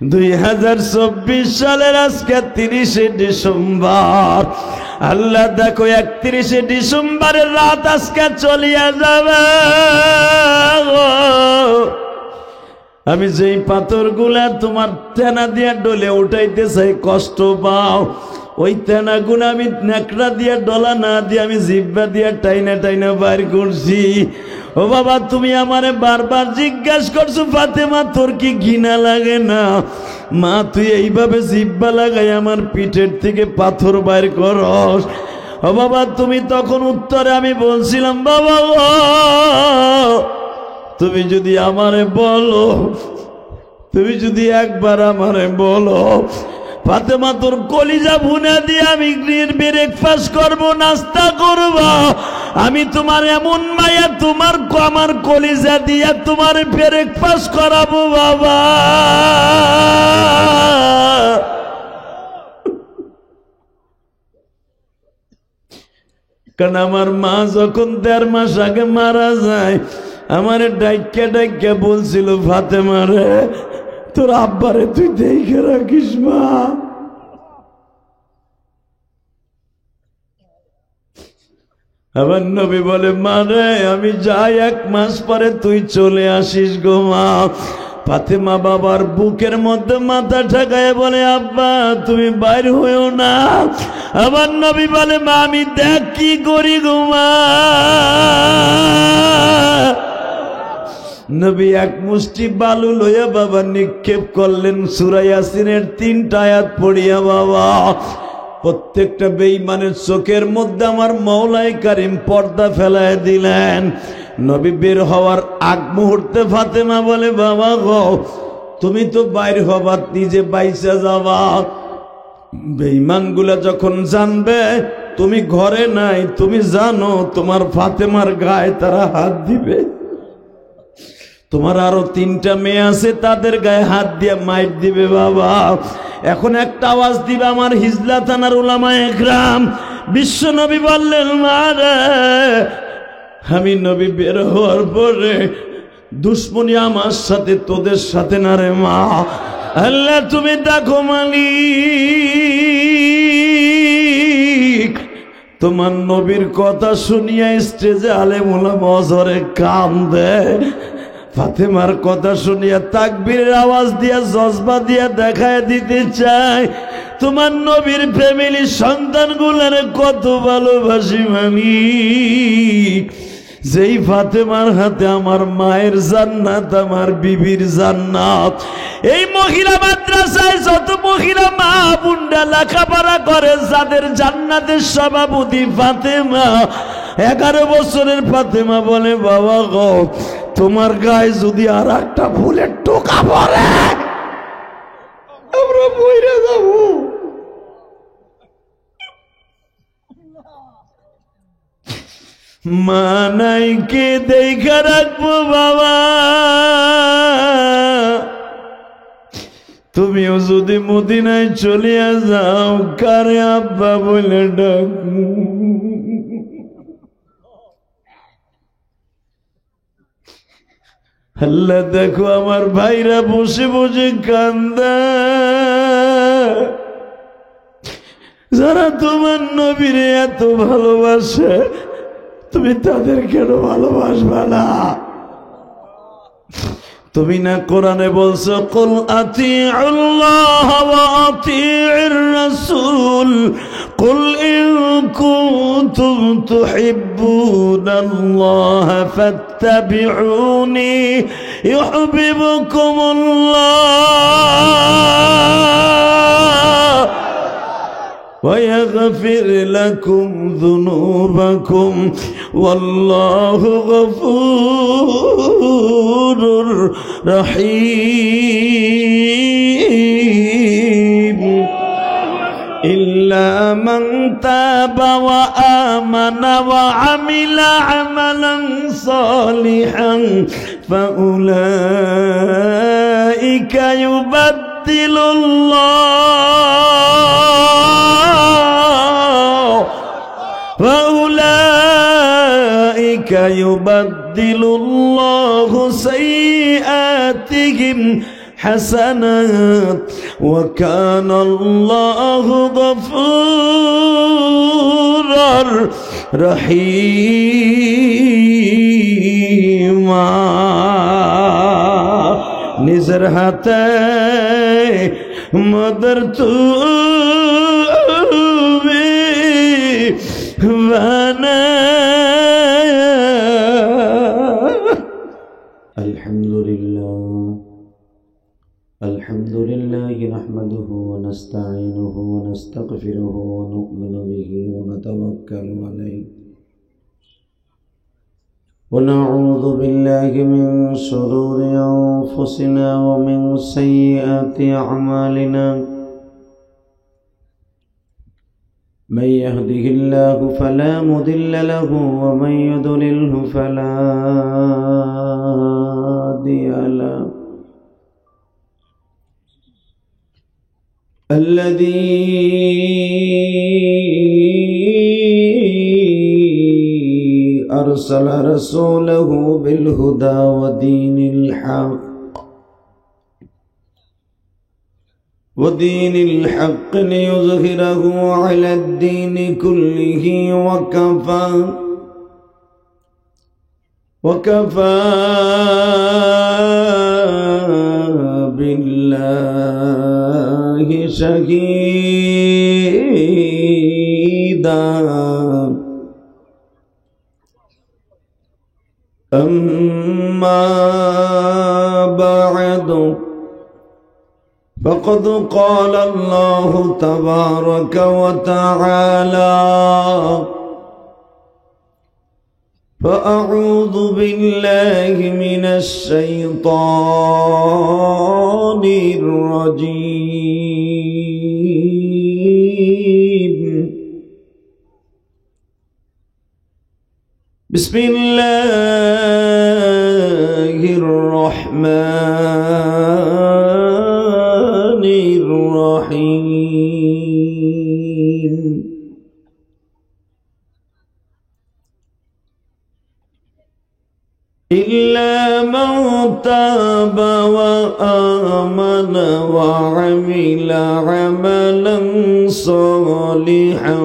2024 সালের আজকে 30 ডিসেম্বর। আল্লাহ দেখো 31 ডিসেম্বরের রাত আজকে চলিয়া যাবে। আমি যেই পাথরগুলা তোমার তেনা দিয়া ডলে উঠাইতে চাই কষ্ট পাও, ওই তেনাগুলো আমি নেকড়া দিয়া ডলা না দিয়ে আমি জিব্বা দিয়া টাইনা টাইনা বাইর করছি। ও বাবা, তুমি আমারে বারবার জিজ্ঞাসা করছো, ফাতেমা তোর কি ঘৃণা লাগে না? মা তুই এইভাবে জিব্বা লাগাই আমার পিঠের থেকে পাথর বাইর করস। ও বাবা, তুমি তখন উত্তরে আমি বলছিলাম, বাবা তুমি যদি আমারে বলো, তুমি যদি একবার আমারে বলো ফাতেমা তোর কলিজা ভুনা দিয়ে আমি ব্রেকফাস্ট করবো, নাস্তা করবো, আমি তোমার এমন মায়া তোমার আমার কলিজা দিয়া তোমার ব্রেকফাস্ট করাবো বাবা। কারণ আমার মা যখন 1.5 মাস আগে মারা যায়, আমারে ডাইকা ডাইকা বলছিল, ফাতেমা রে তোর আব্বারে তুই দেখে রাখিস মা। আবার নবী বলে, মা রে আমি যাই 1 মাস পরে তুই চলে আসিস গো মা। ফাতেমা বাবার বুকের মধ্যে মাথা ঠেকায় বলে, আব্বা তুমি বাইর হইও না। আবার নবী বলে, মা আমি দেখ কি করি গো মা। নবী 1 মুষ্টি বালু লইয়া বাবা নিক্ষেপ করলেন, সূরা ইয়াসিনের 3টা আয়াত পড়িয়া বাবা প্রত্যেকটা বেঈমানের চোখের মধ্যে আমার মওলাই কারীম পর্দা ফেলায় দিলেন। নবী বের হওয়ার আগ মুহূর্তে ফাতেমা বলে, বাবা গো তুমি তো বাইর হবা, নিজে বাইসা যাবা, বেঈমানগুলা যখন জানবে তুমি ঘরে নাই, তুমি জানো তোমার ফাতেমার গায়ে তারা হাত দিবে, তোমার আরো 3টা মেয়ে আছে তাদের গায়ে হাত দিয়ে মাইর দিবে বাবা। এখন একটা আওয়াজ দিবে আমার হিজলা থানার উলামায়ে ইকরাম। বিশ্ব নবী বললেন, মা রে আমি নবী বের হওয়ার পরে দুশ্মনী আমার সাথে তোদের সাথে না রে মা। আল্লাহ তুমি দেখো মালিক, তোমার নবীর কথা শুনিয়া স্টেজে আলেম উলামা হযরে কান্দে, ফাতেমার কথা শুনিয়া তাকবীরের আওয়াজ দিয়া জজবা দিয়া দেখায় দিতে চায় তোমার নবীর ফ্যামিলির সন্তানগুলারে কত ভালোবাসি মালিক। যেই ফাতেমার হাতে আমার মায়ের জান্নাত, আমার বিবির জান্নাত। এই মহিলা মাদ্রাসায় যত মহিলা মা বোনরা লেখাপড়া করে, যাদের জান্নাতের সভাপতি ফাতেমা। 11 বছরের ফাতেমা বলে, বাবা গো তোমার গায়ে যদি আর একটা ফুলের টোকা পড়ে আমরা মরে যাব। মা নাই কে দেখা রাখবো বাবা, তুমিও যদি মদিনায় চলিয়া যাও কারে আব্বা বলে ডাকবো। আল্লাহ দেখো আমার ভাইরা বসে বসে কান্দা, যারা তোমার নবীরে এত ভালোবাসে তুমি তাদের কেন ভালোবাসবা না? তুমি না কোরআনে বলছো, কুল আতিউল্লাহ ওয়া আতিউর রাসূল, কুল ইন কুনতুম তুহিব্বুনাল্লাহ ফাত্তাবিউনি ইউহিব্বুকুমুল্লাহ ويغفر لكم ذنوبكم والله غفور رحيم إلا من تاب وآمن وعمل عملا صالحا فأولئك يبدل يبدل الله سيئاتهم حسنات وكان الله غفورا رحيما নিজের হাতে মদর তুমি বানায়া الحمد لله نحمده ونستعينه ونستغفره ونؤمن به ونتوكل عليه ونعوذ بالله من شرور أنفسنا ومن سيئات أعمالنا من يهده الله فلا مضل له ومن يضلله فلا هادي له الذي أرسل رسوله بالهدى ودين الحق ليظهره على الدين كله وكفى بالله شهيدا أما بعد فقد قال الله تبارك وتعالى فأعوذ بالله من الشيطان الرجيم بسم الله الرحمن الرحيم إلا من تاب وآمن وعمل عملا صالحا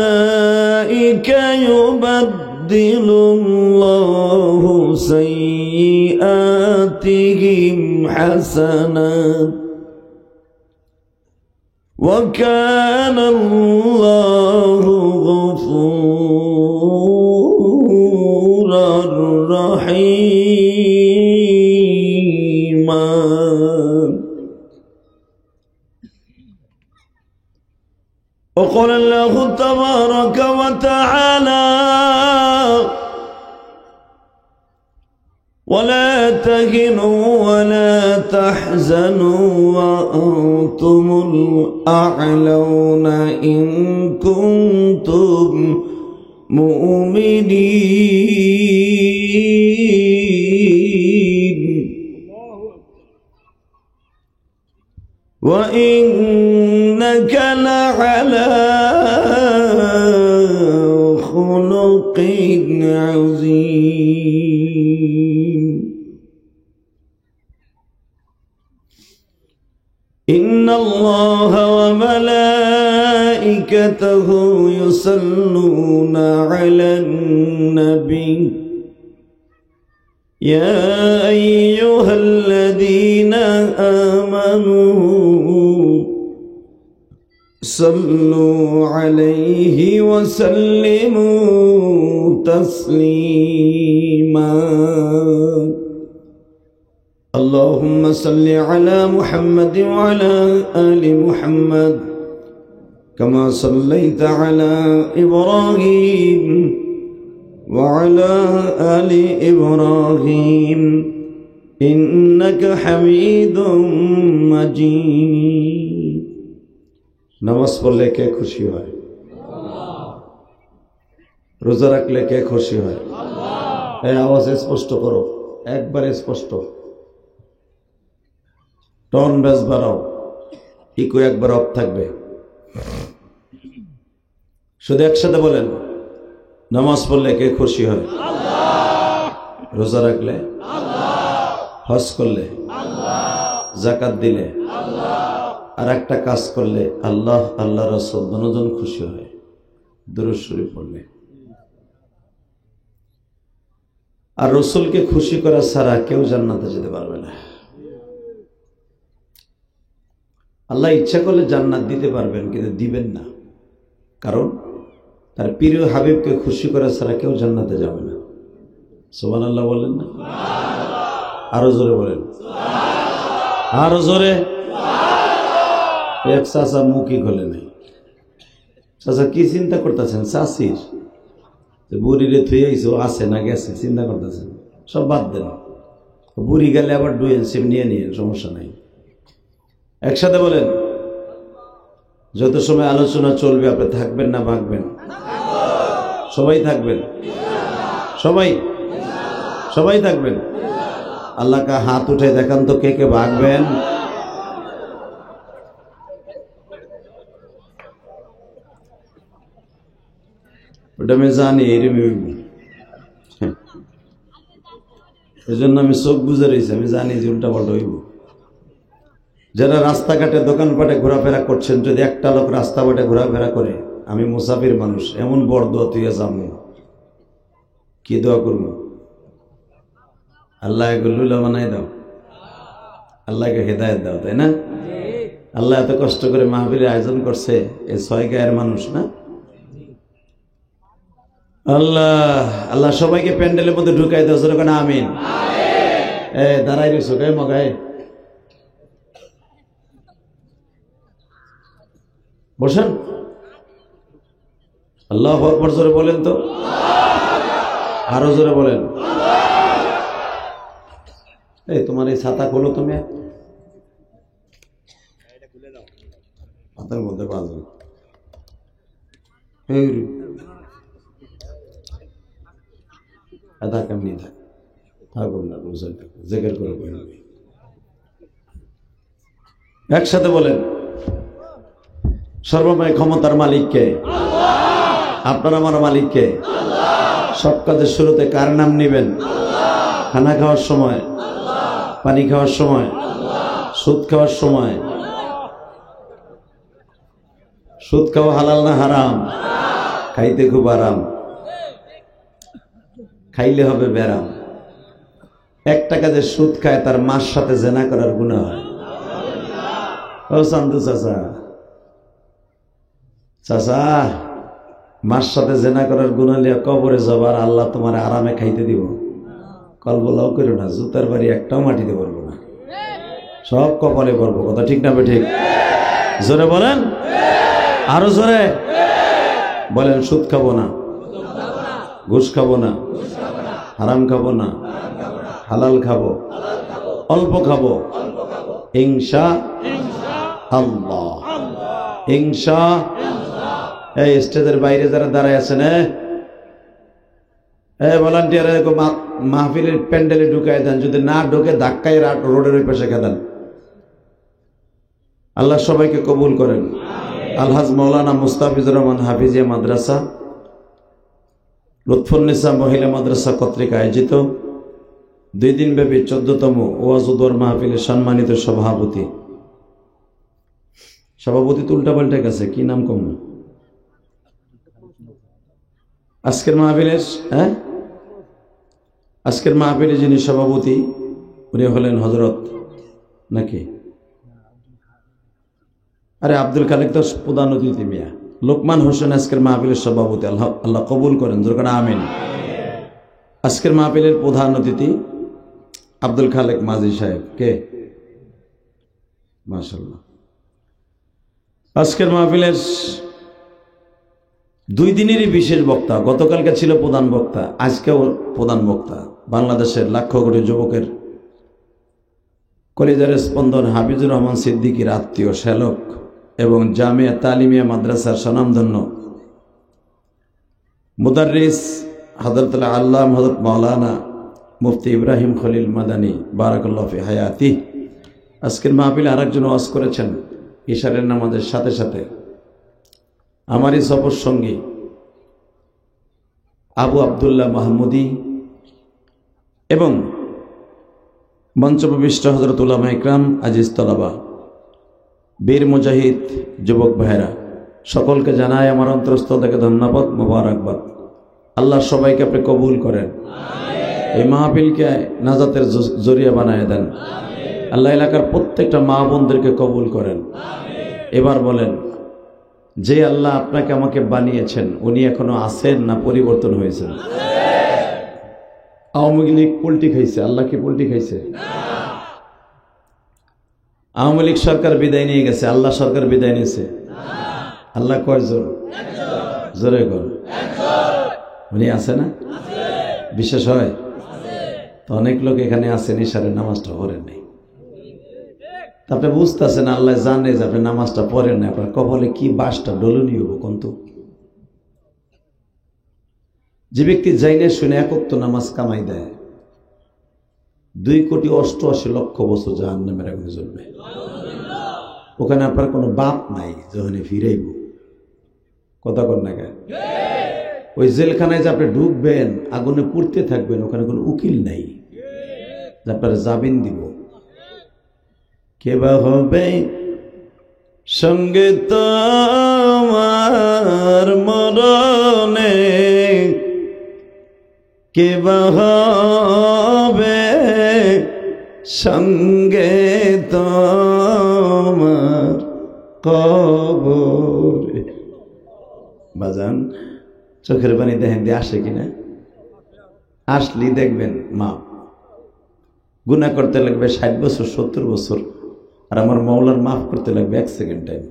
فأولئك يبدل الله سيئاتهم حسنات وكان الله غفورا رحيما وقال الله تبارك وتعالى ولا تهنوا ولا تحزنوا وأنتم الأعلون إن كنتم مؤمنين وإنك لعلى خلق عظيم إن الله وملائكته يصلون على النبي يا أيها الذين آمنوا صلوا عليه وسلموا تسليما اللهم صل على محمد وعلى آل محمد كما صليت على إبراهيم وعلى آل إبراهيم إنك حميد مجيد নামাজ পড়লে কে খুশি হয়? রোজা রাখলে কে খুশি হয়? এই আওয়াজ স্পষ্ট করো, একবারে স্পষ্ট। টন বেস বাড়াও, ইকো একবার অফ থাকবে। শুধু একসাথে বলেন নামাজ পড়লে কে খুশি হয়? রোজা রাখলে, হজ করলে, যাকাত দিলে, আর একটা কাজ করলে আল্লাহ আল্লাহ রাসূল দুজন খুশি হয়, দুরূদ শরীফ পড়লে। আর রাসূলকে খুশি করা ছাড়া কেউ জান্নাতে যেতে পারবে না। আল্লাহ ইচ্ছা করলে জান্নাত দিতে পারবেন, কিন্তু দিবেন না, কারণ তার প্রিয় হাবিবকে খুশি করা ছাড়া কেউ জান্নাতে যাবে না। সুবহানাল্লাহ বলেন না? আরো জোরে বলেন, আরো জোরে। এক চাচা মুখই খোলে নাই। চাচা কি চিন্তা করতেছেন? চাষির বুড়িরে থুয়ে আছে না গেছে চিন্তা করতেছেন? সব বাদ দেন, বুড়ি গেলে আবার ডুয়েন সিম নিয়ে নিয়েন, সমস্যা নাই। একসাথে বলেন, যত সময় আলোচনা চলবে আপনি থাকবেন না ভাগবেন? সবাই থাকবেন, সবাই সবাই থাকবেন। আল্লাহকে হাত উঠে দেখান তো কে কে ভাগবেন। ওটা আমি জানি, এই জন্য আমি চোখ বুঝে রয়েছি, আমি জানি যে উল্টা পাল্টা হইব। যারা রাস্তাঘাটে দোকানপাটে ঘোরাফেরা করছেন, যদি একটা লোক রাস্তাঘাটে ঘোরাফেরা করে, আমি মুসাফির মানুষ, এমন বড় দোয়া তুই যাবো, কি দোয়া করবো? আল্লাহ লুলা বানাই দাও, আল্লাহকে হেদায়েত দাও, তাই না? আল্লাহ এত কষ্ট করে মাহফিলের আয়োজন করছে, এই 6 গায়ের মানুষ না? আল্লাহ আল্লাহ সবাইকে প্যান্ডেলের মধ্যে ঢুকাই দাও, যেরকম আমিন। দাঁড়াই রয়েছো কে মগায়? বসেন। আল্লাহু আকবার জোরে বলেন তো, আরো জোরে বলেন। এই তোমার এই ছাতা খোলো, তুমি হাতের মধ্যে বাঁধো। আধা কেমনি থাকুন না, জেকের করে বলবে। একসাথে বলেন, সর্বময় ক্ষমতার মালিককে, আপনার আমার মালিককে। সব কাজের শুরুতে কার নাম নিবেন? খানা খাওয়ার সময়, পানি খাওয়ার সময়, সুদ খাওয়ার সময়। সুদ খাওয়া হালাল না হারাম? খাইতে খুব আরাম, খাইলে হবে ব্যারাম। 1 টাকা যে সুদ খায় তার মার সাথে জেনা করার গুনাহ হয়। ও চান্দু চাচা, চাচা মার সাথে জেনা করার গুনাহ লিয়া কবরে যাবার, আল্লাহ তোমার আরামে খাইতে দিব? কলবলাও করো না, জুতার বাড়ি একটাও মাটিতে পড়বো না, সব কপালে পড়বো। কথা ঠিক না ঠিক? জোরে বলেন, আরো জোরে বলেন। সুদ খাবো না, ঘুষ খাবো না, হারাম খাবো না, হালাল খাবো, অল্প খাবো, ইনশাআল্লাহ। এই স্টেজের বাইরে যারা দাঁড়ায় আছেন, ভলান্টিয়ার মাহফিলের প্যান্ডেলে ঢুকাই দেন, যদি না ঢুকে ধাক্কায় রোডের ওই পাশে খেলেন। আল্লাহ সবাইকে কবুল করেন। আলহাজ মৌলানা মুস্তাফিজুর রহমান হাফিজিয়া মাদ্রাসা, লুৎফুন্নিসা মহিলা মাদ্রাসা কর্তৃক আয়োজিত 2 দিনব্যাপী 14তম ওয়াজুদর মাহফিলের সম্মানিত সভাপতি তো উল্টা পাল্টে গেছে, কি নাম কম? আজকের মাহফিলে যিনি সভাপতি, উনি হলেন হযরত নাকি? আরে আব্দুল খালেক তো প্রধান অতিথি মিয়া। লোকমান হোসেন আজকের মাহফিলের সভাপতি, আল্লাহ কবুল করেন, যেরকম আমিন। আজকের মাহফিলের প্রধান অতিথি আব্দুল খালেক মাঝি সাহেব, কে? মাশাআল্লাহ। আজকের মাহফিলের 2 দিনেরই বিশেষ বক্তা, গতকালকে ছিল প্রধান বক্তা, আজকেও প্রধান বক্তা। বাংলাদেশের লাখ কোটি যুবকের কলিজার স্পন্দন হাফিজুর রহমান সিদ্দিকীর আত্মীয় শ্যালক এবং জামিয়া তালিমিয়া মাদ্রাসার স্বনামধন্য মুদাররিস হযরতুল আল্লামা হযরত মাওলানা মুফতি ইব্রাহিম খলিল মাদানী বারাকাল্লাহু ফি হায়াতি। আজকের মাহফিলে আরেকজন ওয়াজ করেছেন ইশারের নামাজের সাথে সাথে। আমারই সফর সঙ্গী আবু আবদুল্লাহ মাহমুদি এবং মঞ্চপ্রবিষ্ট হযরত উলামা ইকরাম, আজিজ তলাবা, বীর মুজাহিদ যুবক ভাইরা, সকলকে জানাই আমার অন্তরস্থল থেকে ধন্যবাদ, মোবারকবাদ। আল্লাহ সবাইকে আপনি কবুল করেন, এই মাহফিলকে নাজাতের জরিয়া বানায় দেন। আল্লাহ এলাকার প্রত্যেকটা মা বোনদেরকে কবুল করেন। এবার বলেন, যে আল্লাহ আপনাকে আমাকে বানিয়েছেন উনি এখনো আছেন না পরিবর্তন হয়েছেন? আওয়ামী লীগ পোল্টি খাইছে, আল্লাহ কি পোল্টি খাইছে? আওয়ামী লীগ সরকার বিদায় নিয়ে গেছে, আল্লাহ সরকার বিদায় নিয়েছে? আল্লাহ কয়জন? জোরে কর। উনি আছে না? বিশেষ হয় তো অনেক লোক এখানে আছেন ইশারের নামাজটা পড়েন নাই। আপনি বুঝতেছেন, আল্লাহ জানে যে আপনি নামাজটা পড়েন না, আপনার কপালে কি বাসটা ডলনি হবো কন্ত। যে ব্যক্তি যাইনে শুনে একত্র নামাজ কামাই দেয় 2,88,00,000 বছর জাহান্নামের আগুনে জ্বলবে। ওখানে আপনার কোনো বাপ নাই যখন ফিরাইব, কথা কর না কেন? ওই জেলখানায় যে আপনি ঢুকবেন, আগুনে পুড়তে থাকবেন, ওখানে কোনো উকিল নাই যে আপনার জামিন দিব। কে বা হবে সঙ্গে তোমার মরণে, কে বা হবে সঙ্গে তোমার কবরে। বাজান, চোখের পানি দেখেন দিয়ে আসে কিনা? আসলি দেখবেন মা গুনাহ করতে লাগবে 60 বছর 70 বছর, আর আমার মওলার মাফ করতে লাগবে 1 সেকেন্ড টাইম।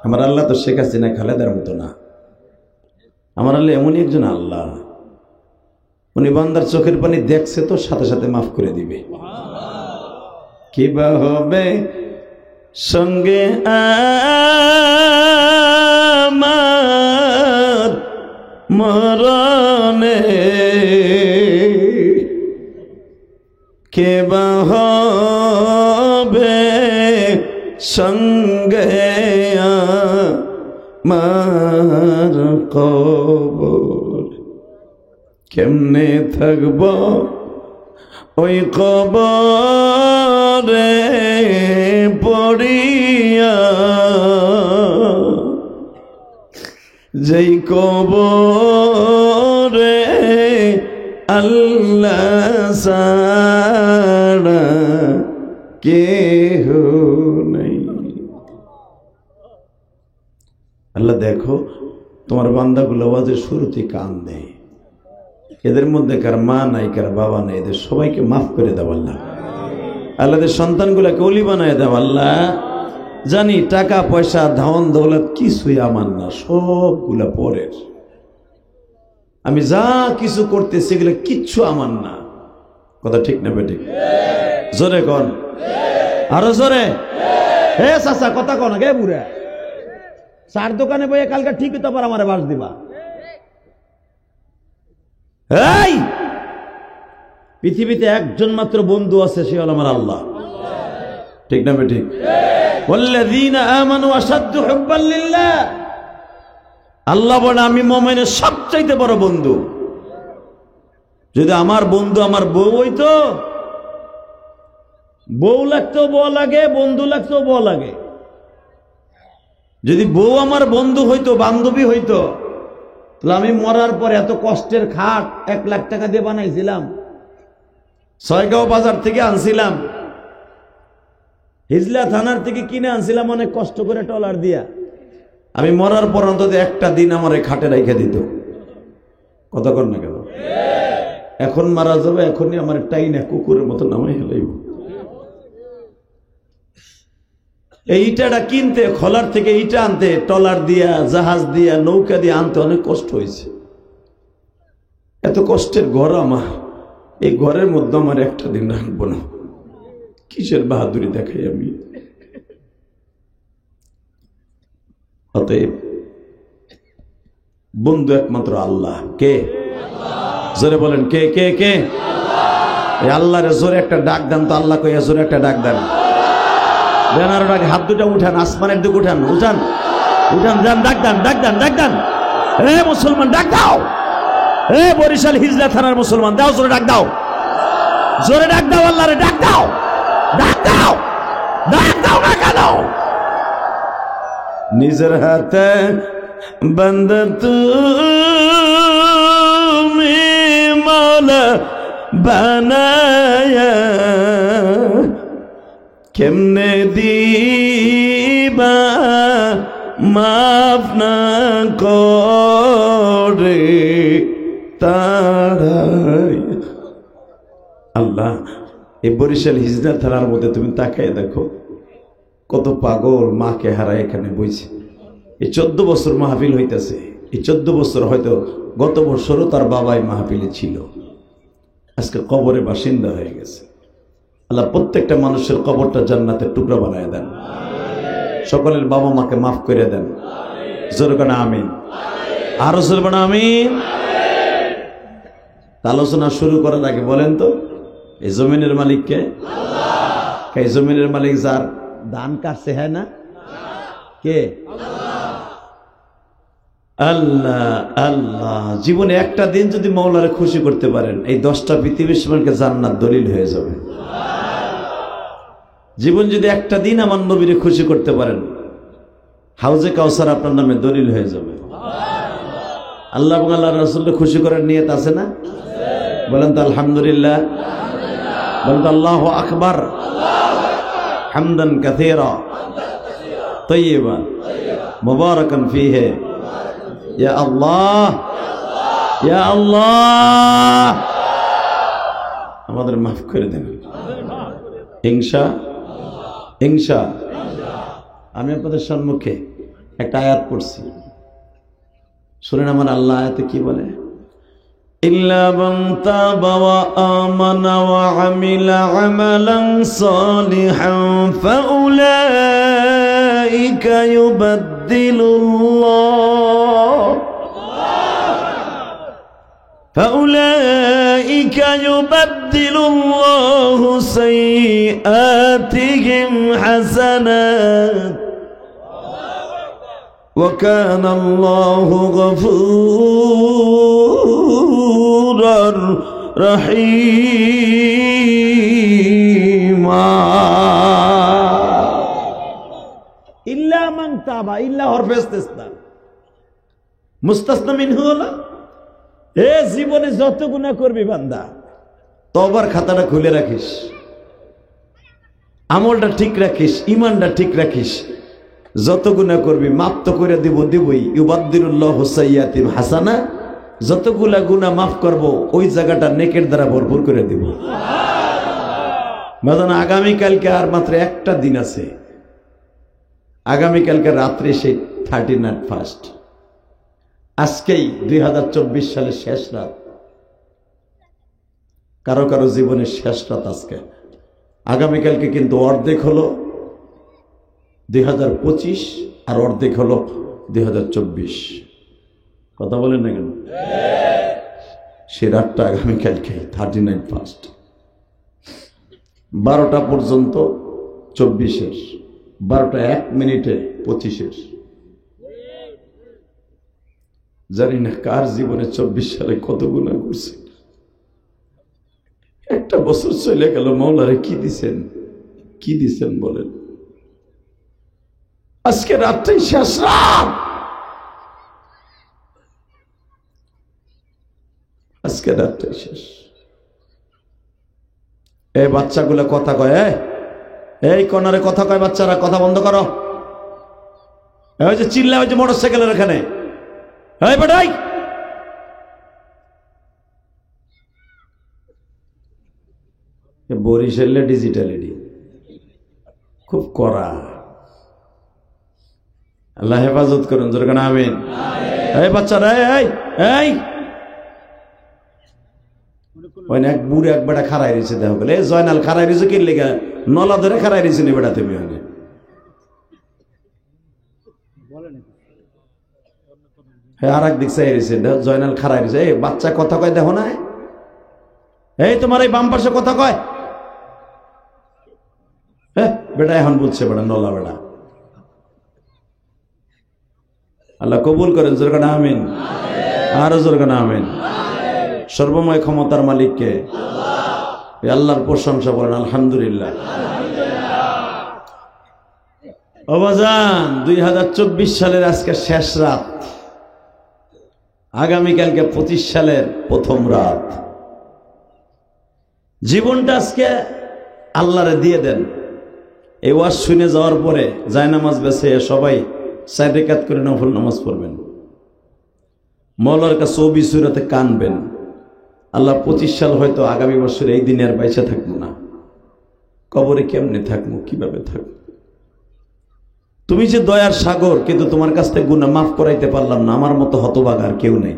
আমার আল্লাহ তো শেখ হাসিনা খালেদার মতো না। আমার আল্লাহ এমনই একজন আল্লাহ, উনি বান্দার চোখের পানি দেখছে তো সাথে সাথে মাফ করে দিবে। কিবা হবে সঙ্গে আমার মরণে, কে বা হবে সঙ্গে আমার কবর। কেমনে থাকব ওই কবরে পড়িয়া, যেই কবরে আল্লাহ ছাড়া কেহ নাই। আল্লাহ দেখো তোমার বান্দাগুলো আওয়াজের শুরুতে কান দেয়, এদের মধ্যে কার মা নাই, কার বাবা নাই, এদের সবাইকে মাফ করে দাও আল্লাহ। আল্লাহদের সন্তানগুলাকে ওলি বানায় দাও আল্লাহ। জানি টাকা পয়সা ধন দৌলত কিছুই আমার না, সবগুলা পরের। আমি যা কিছু করতেছি এগুলো কিচ্ছু আমার না। কথা ঠিক না বেঠিক? জোরে কন, আরো জোরে। হে চাচা কথা কন গে বুড়া, চার দোকানে বইয়ে কালকে ঠিক তো আবার আমার বাস দিবা। এই পৃথিবীতে একজন মাত্র বন্ধু আছে, সে হলো আমার আল্লাহ। ঠিক না বেঠিক? ওয়াল্লাযীনা আমানু আশাদ্দু হুব্বান লিল্লাহ। আল্লাহ বলে আমি মুমিনের সবচাইতে বড় বন্ধু। যদি আমার বন্ধু আমার বউ হইতো, বউ লাগতো বউ লাগে, বন্ধু লাগতো বউ লাগে। যদি বউ আমার বন্ধু হইতো, বান্ধবী হইতো, তাহলে আমি মরার পর এত কষ্টের খাট 1 লাখ টাকা দিয়ে বানাইছিলাম, 6গাঁও বাজার থেকে আনছিলাম, হিজলা থানার থেকে কিনে আনছিলাম অনেক কষ্ট করে টলার দিয়া। আমি মরার পর অন্তত একটা দিন আমার খাটে রেখে দিত। কথা কর না কেন? এখন মারা যাবে, এখনই আমার টাইনা কুকুরের মতো নামাই হেলাইব। এই ইটাটা কিনতে, খোলার থেকে ইটা আনতে, টলার দিয়া, জাহাজ দিয়া, নৌকা দিয়ে আনতে অনেক কষ্ট হয়েছে। এত কষ্টের ঘর আমার, এই ঘরের মধ্যে আমার একটা দিন রাখবো না। কিসের বাহাদুরি দেখাই আমি? অতএব বন্ধু একমাত্র আল্লাহ। কে? জোরে বলেন, কে কে কে? এই আল্লাহর জোরে একটা ডাক দেন তো। আল্লাহ কইয়া জোরে একটা ডাক দেন। বেনার ডাক, হাত দুটা উঠান, আসমানের দিকে উঠান, উঠান উঠান, যান ডাক দেন, ডাক দেন, ডাক দেন। এ মুসলমান ডাক দাও, এ বরিশাল হিজলা থানার মুসলমান দাও, জোরে ডাক দাও, জোরে ডাক দাও, আল্লাহরে ডাক দাও, ডাক দাও, ডাক দাও না কেন? নিজের হাতে বান্দা তুমি মাওলা বানায়া কেমনে দিবা মাফ না করে তারাই। আল্লাহ, এই বরিশাল হিজলা থানার মধ্যে তুমি তাকায় দেখো কত পাগল মাকে হারায় এখানে বইছে। এই 14 বছর মাহফিল হইতেছে, এই 14 বছর হয়তো গত বছরও তার বাবাই মাহফিলে ছিল, আজকে কবরে বাসিন্দা হয়ে গেছে। আল্লাহ প্রত্যেকটা মানুষের কবরটা জান্নাতের টুকরা বানায় দেন, সকলের বাবা মাকে মাফ করে দেন, জোরে কানা আমিন, আরো জোরে বানা আমিন। আলোচনা শুরু করার আগে বলেন তো এই জমিনের মালিক কে? এই জমিনের মালিক যার দান কাটছে, হ্যাঁ না? কে? আল্লাহ। আল্লাহ জীবনে একটা দিন যদি মওলারে খুশি করতে পারেন, এই 10টা পৃথিবীর সমানকে জান্নাত দলিল হয়ে যাবে। জীবন যদি একটা দিন আমার নবীরে খুশি করতে পারেন, হাউজে কাউসার আপনার নামে দলিল হয়ে যাবে। আল্লাহ এবং আল্লাহ রাসূলকে খুশি করার নিয়ত আছে না? বলেন তো আলহামদুলিল্লাহ, বলেন তো আল্লাহু আকবার, হামদান কাসীরা তাইয়িবান মুবারাকান ফীহি। ইয়া আল্লাহ, ইয়া আল্লাহ, আমাদের মাফ করে দেন ইনশা। আমি আপনাদের সম্মুখে একটা আয়াত পড়ছি, শুনেন আমার আল্লাহ আয়াতে কি বলে? ইল্লা মান তাবা ওয়া আমানা ওয়া আমিলা আমালান সালিহান ফাউলাইকা يبدل الله سيئاتهم حسنات وكان الله غفورا رحيما। ইল্লা মান তাবা, ইল্লা হরফে ইস্তিসনা, মুস্তাসনা মিনহু হলো এ জীবনে যত গুনাহ করবি বান্দা, তওবার খাতাটা খুলে রাখিস, আমলটা ঠিক রাখিস, ঈমানটা ঠিক রাখিস, যত গুনাহ করবি মাফ তো করে দিবই। ইউবাদদিলুল্লাহু সাইয়্যাতিহিম হাসানা, যতগুলা গুনাহ মাফ করব ওই জায়গাটা নেকের দ্বারা ভরপুর করে দিব। বাজান আগামীকালকে আর মাত্র একটা দিন আছে, আগামীকালকে রাত্রে সেই 39 ফার্স্ট, আজকেই 2024 সালের শেষ রাত, কারো কারো জীবনের শেষ রাত আজকে। আগামীকালকে কিন্তু অর্ধেক হলো 2025 আর অর্ধেক হলো 2024। কথা বলেন না কেন? সে রাতটা আগামীকালকে 39 ফার্স্ট, 12টা পর্যন্ত 24-এর, 12টা 1 মিনিটে 25-এর। জানি না কার জীবনে 24 সালে কত গুনাহ করছে। একটা বছর চলে গেল, মওলারে কি দিছেন বলেন? আজকে রাতটাই শেষ রাত, আজকে রাতটাই শেষ। এই বাচ্চাগুলো কথা কয়, এই কর্নারে কথা কয় বাচ্চারা, কথা বন্ধ করো। ওই যে চিল্লায়, ওই যে মোটরসাইকেলের এখানে, এই বেটাই বরিশালে ডিজিটালিটি খুব কড়া। আল্লাহ হেফাজত করুন, যেরকম আমিন। এই বাচ্চারা, এই ওই এক বুড়ে এক বেটা খারাই রয়েছে, দেখো বলে জয়নাল খারাই রয়েছে, কি লেগে নলা ধরে খারাই রয়েছে নি বেটা তুমি? হ্যাঁ, আর এক দিক চাই রয়েছে, জয়নাল খারাই রয়েছে। এই বাচ্চা কথা কয় দেখো না, এই তোমার এই বাম পাশে কথা কয়, হ্যাঁ বেটা এখন বলছে বেটা নলা বেটা। আল্লাহ কবুল করেন, জোরে কান আমিন, আরো জোরে কান আমিন। সর্বময় ক্ষমতার মালিককে আল্লাহর প্রশংসা করেন আলহামদুলিল্লাহ। বাজান 2024 সালের আজকে শেষ রাত, আগামীকালকে 25 সালের প্রথম রাত। জীবনটা আজকে আল্লাহরে দিয়ে দেন। এই ওয়াজ শুনে যাওয়ার পরে জায়নামাজ বেছে সবাই 4 রাকাত করে নফল নামাজ পড়বেন, মওলার কাছে অবিসুরাতে কানবেন। আল্লাহ 25 সাল হয়তো আগামী বছর এই দিনে আর বাইচা থাকবো না, কবরে কেমনে থাকবো, কিভাবে থাকবো। তুমি যে দয়ার সাগর, কিন্তু তোমার কাছ থেকে গুনাহ মাফ করাইতে পারলাম না, আমার মতো হতভাগা আর কেউ নেই।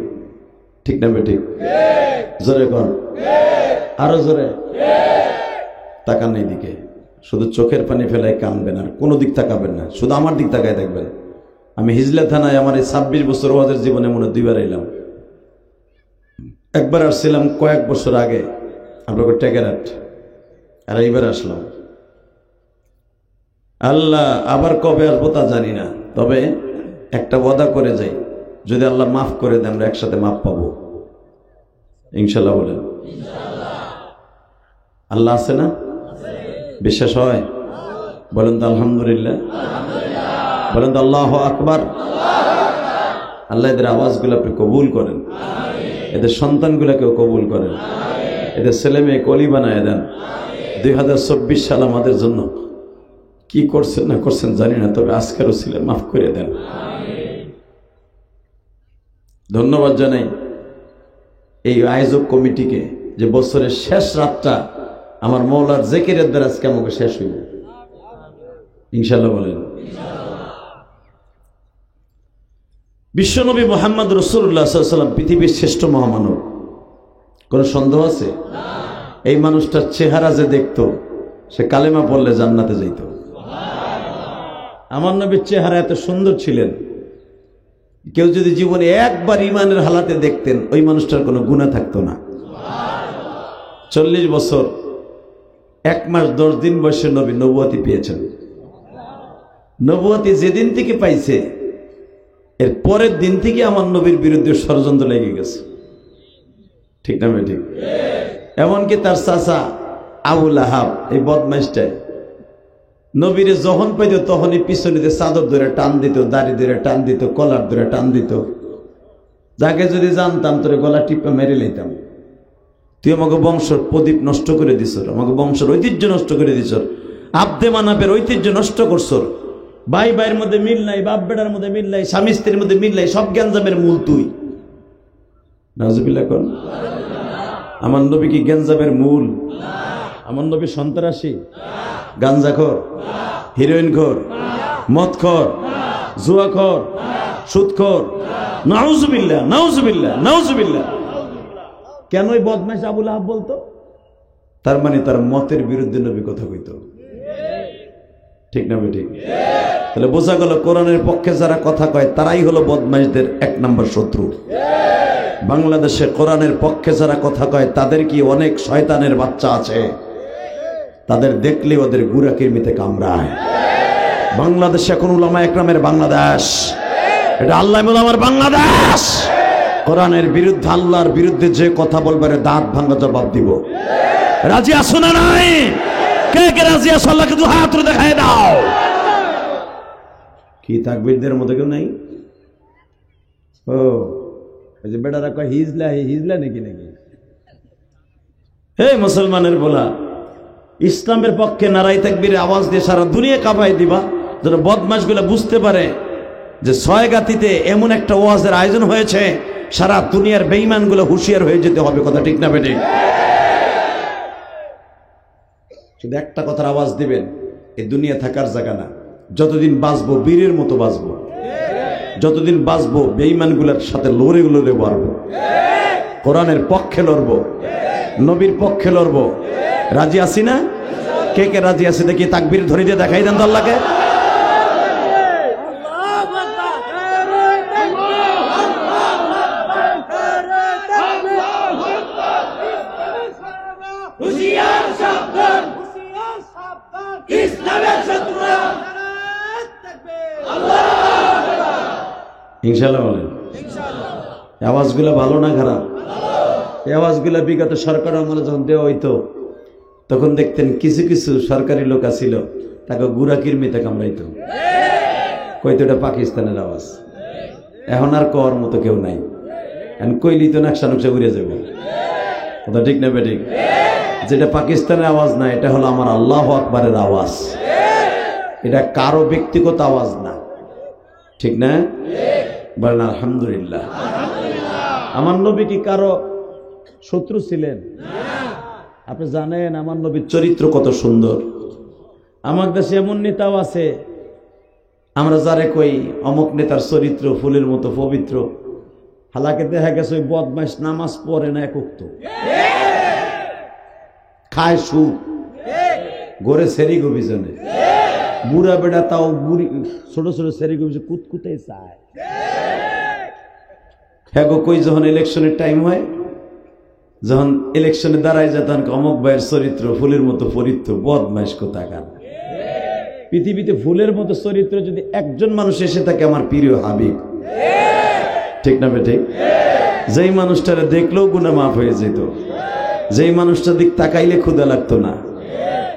ঠিক না বেঠিক? জোরে কর, আরো জোরে। তাকান এই দিকে, শুধু চোখের পানি ফেলায় কানবেন, আর কোনো দিক তাকাবেন না, শুধু আমার দিক তাকায় দেখবেন। আমি হিজলা থানায় আমার এই 26 বছর ওয়াজের জীবনে মনে 2বার এলাম। একবার আসছিলাম কয়েক বছর আগে আপনাকে টেকেরাট, আর এইবার আসলাম। আল্লাহ আবার কবে আসবো তা জানি না, তবে একটা ওয়াদা করে যাই, যদি আল্লাহ মাফ করে দেয় আমরা একসাথে মাফ পাবো ইনশাল্লাহ। বলেন আল্লাহ আছে না? বিশ্বাস হয়? বলেন তো আলহামদুলিল্লাহ, বলেন তো আল্লাহু আকবার। আল্লাহ এদের আওয়াজগুলো আপনি কবুল করেন, এদের সন্তানগুলোকেও কবুল করেন, এদের ছেলে মেয়ে কলি বানায় দেন। 2024 সাল আমাদের জন্য কি করছেন না করছেন জানি না, তবে আজকেরও ছিল মাফ করে দেন। ধন্যবাদ জানাই এই আয়োজক কমিটিকে, যে বছরের শেষ রাতটা আমার মওলার জিকিরের দ্বারা আজকে আমাকে শেষ হইল ইনশাআল্লাহ। বলেন বিশ্বনবী মুহাম্মদ রাসূলুল্লাহ সাল্লাল্লাহু আলাইহি ওয়াসাল্লাম পৃথিবীর শ্রেষ্ঠ মহামানব, কোনো সন্দেহ আছে? এই মানুষটার চেহারা যে দেখতো, সে কালেমা পড়লে জান্নাতে যাইত। আমার নবীর চেহারা এত সুন্দর ছিলেন, কেউ যদি জীবনে একবার ইমানের হালাতে দেখতেন, ওই মানুষটার কোনো গুনাহ থাকতো না। 40 বছর 1 মাস 10 দিন বয়সে নবী নবুয়তি পেয়েছেন। নবুয়তি যেদিন থেকে পাইছে, এর পরের দিন থেকে আমার নবীর বিরুদ্ধে ষড়যন্ত্র লেগে গেছে। ঠিক না ঠিক? এমনকি তার চাচা আবু লাহাব, এই বদমাইশটাই নবীরে যখন পাইত তখনই পিছনিতে চাদর ধরে টান দিত, দাড়ি ধরে টান দিত, কলার ধরে টান দিত। যাকে যদি জানতাম তোরে গলা টিপে মেরে লইতাম। তুই আমাকে বংশের প্রদীপ নষ্ট করে দিছ, আমাকে বংশের ঐতিহ্য নষ্ট করে দিছ, আব্দে মানাবের ঐতিহ্য নষ্ট করছ। ভাই ভাইয়ের মধ্যে মিল নাই, বাপ বেটার মধ্যে মিল নাই, স্বামী স্ত্রীর মধ্যে মিল নাই, সব গ্যাঞ্জামের মূল তুই। নাউজুবিল্লাহ কোন? আমার নবী কি গ্যাঞ্জামের মূল? আমার নবী সন্ত্রাসী, গাঞ্জাখোর, হিরোইনখোর, মদখোর, জুয়াখোর, সুদখোর? নাউজুবিল্লাহ, নাউজুবিল্লাহ, নাউজুবিল্লাহ। কেন ওই বদমাশ আবু লাহাব বলতো? তার মানে তার মতের বিরুদ্ধে নবী কথা কইত। ঠিক না ঠিক? তাহলে বোঝা গেল কোরআনের পক্ষে যারা কথা কয় তারাই হলো বদমাশদের 1 নম্বর শত্রু। বাংলাদেশে কোরআনের পক্ষে যারা কথা কয় তাদের কি অনেক শয়তানের বাচ্চা আছে, তাদের দেখলে ওদের গুড়া কিরমিতে কামড়ায়। বাংলাদেশ এখন উলামা একরামের বাংলাদেশ, এটা আল্লাহ উলামার বাংলাদেশ। কোরআনের বিরুদ্ধে, আল্লাহর বিরুদ্ধে যে কথা বলবে দাঁত ভাঙা জবাব দিব। রাজি আছো না নাই? কে কে রাজি আছো? আল্লাহকে 2 হাত তুলে দেখায় দাও। কি তাকবীরদের মধ্যে কেউ নাই? ও ওই যে বেটারা কয় হিজলা, হিজলা নাকি নাকি? হে মুসলমানের বলা, ইসলামের পক্ষে নারাই তাকবীরের আওয়াজ দিয়ে সারা দুনিয়া কাঁপাই দিবা, যেন বদমাশগুলো বুঝতে পারে যে 6 গাতিতে এমন একটা ওয়াজের আয়োজন হয়েছে, সারা দুনিয়ার বেঈমানগুলো হুঁশিয়ার হয়ে যেতে হবে। কথা ঠিক না বেঠিক? শুধু একটা কথার আওয়াজ দিবেন, এই দুনিয়া থাকার জায়গা না। যতদিন বাঁচবো বীরের মতো বাঁচবো, যতদিন বাঁচবো বেঈমানগুলোর সাথে লড়ে লড়ে বাড়বো, কোরআনের পক্ষে লড়বো, নবীর পক্ষে লড়বো। রাজি আছি না? কে কে রাজি আছে দেখি তাকবীর ধরে দিয়ে দেখাই দেন তো আল্লাহকে। ইনশাআল্লাহ বলেন। আওয়াজগুলো ভালো না খারাপ? এই আওয়াজগুলো বিগত সরকার আমলে যখন দেওয়া হইতো তখন দেখতেন কিছু কিছু সরকারি লোক আছিল তাকে গুড়া কিরমিতে কামড়াইতো, কইতো এটা পাকিস্তানের আওয়াজ। এখন আর কর মতো কেউ নাই, এখন কইলি তো নকশা নকশা ঘুরে যাবে। কথা ঠিক না বেঠিক? যেটা পাকিস্তানের আওয়াজ না, এটা হলো আমার আল্লাহু আকবারের আওয়াজ। এটা কারো ব্যক্তিগত আওয়াজ না, ঠিক না? বলেন আলহামদুলিল্লাহ। আমার নবী কি কারো শত্রু ছিলেন? আপনি জানেন আমার নবীর চরিত্র কত সুন্দর। আমার দেশে এমন নেতাও আছে, আমরা যারে কই অমুক নেতার চরিত্র ফুলের মতো পবিত্র, হালাকে দেখা গেছে ওই বদমাইশ নামাজ পড়ে না এক ওয়াক্ত, খায় সুদ, গড়ে সেরি গবিজনে, বুড়া বেড়া তাও বুড়ি ছোট ছোট সেরি গবিজনে কুতকুতে চায়। হ্যাঁ গো, কই যখন ইলেকশনের টাইম হয়, যখন ইলেকশনে দাঁড়ায় যায় তখন অমুক ভাইয়ের চরিত্র ফুলের মতো পবিত্র, বদমাইশ কোথাকার। পৃথিবীতে ফুলের মতো চরিত্র যদি একজন মানুষ এসে থাকে, আমার প্রিয় হাবিব, ঠিক না বেঠিক? যেই মানুষটারে দেখলেও গুনাহ মাফ হয়ে যেত, যেই মানুষটার দিক তাকাইলে ক্ষুধা লাগতো না,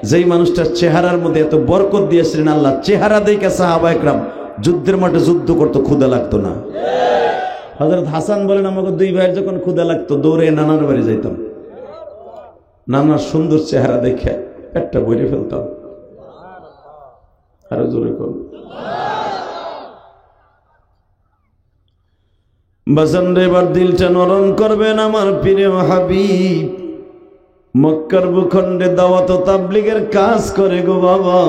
যেই মানুষটার চেহারার মধ্যে এত বরকত দিয়েছিলেন আল্লাহ, চেহারা দেখে সাহাবা একরাম যুদ্ধের মাঠে যুদ্ধ করতো, ক্ষুধা লাগতো না। হযরত হাসান বলেন, আমাকে দুই ভাইয়ের যখন ক্ষুধা লাগতো দৌড়ে নানার বাড়ি যাইতাম, নানার সুন্দর চেহারা দেখে পেটটা ভরে ফেলতাম। আরো জোরে কর। বাজান রে, এবার দিলটা নরম করবেন আমার প্রিয় হাবিব মক্কার ভূখণ্ডে দাওয়াত ও তাবলীগের কাজ করে গো বাবা।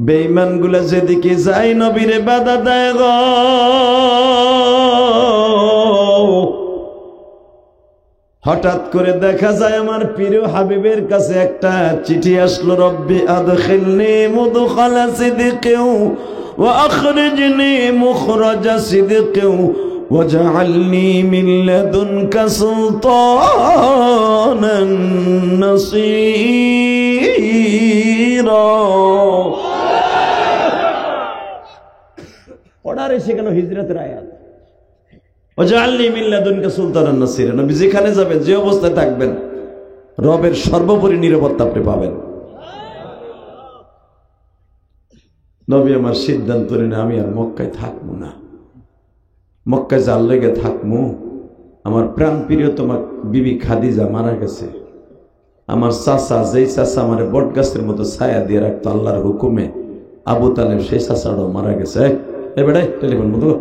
বেঈমান গুলা যেদিকে যায় নবীরে বাধা দেয় গো। হঠাৎ করে দেখা যায় আমার প্রিয় হাবিবের কাছে একটা চিঠি আসলো, রব্বি আদখিলনি মুদখালা সিদকিন ওয়া আখরিজনি মুখরাজা সিদকিন ওয়াজআলনি মিন লাদুনকা সুলতানান নাসীরা। পড়ার এসে গেল হিজরতের আয়াত, ওয়াজআলনি মিন লাদুনকা সুলতানান নাসীরা। নবী যেখানে যাবেন, যে অবস্থায় থাকবেন, রবের সর্বোপরি নিরাপত্তা আপনি পাবেন। নবী আমার সিদ্ধান্ত নিলেন, আমি আর মক্কায় থাকবো না, মক্কায় যার লেগে থাকবো। আমার প্রাণ প্রিয় তোমার বিবি খাদিজা মারা গেছে, আমার চাচা, যেই চাচা আমার বট গাছের মতো ছায়া দিয়ে রাখতো আল্লাহর হুকুমে, আবু তালেব, সেই চাচাটাও মারা গেছে। এই বেটাই টেলিফোন বন্ধ কর,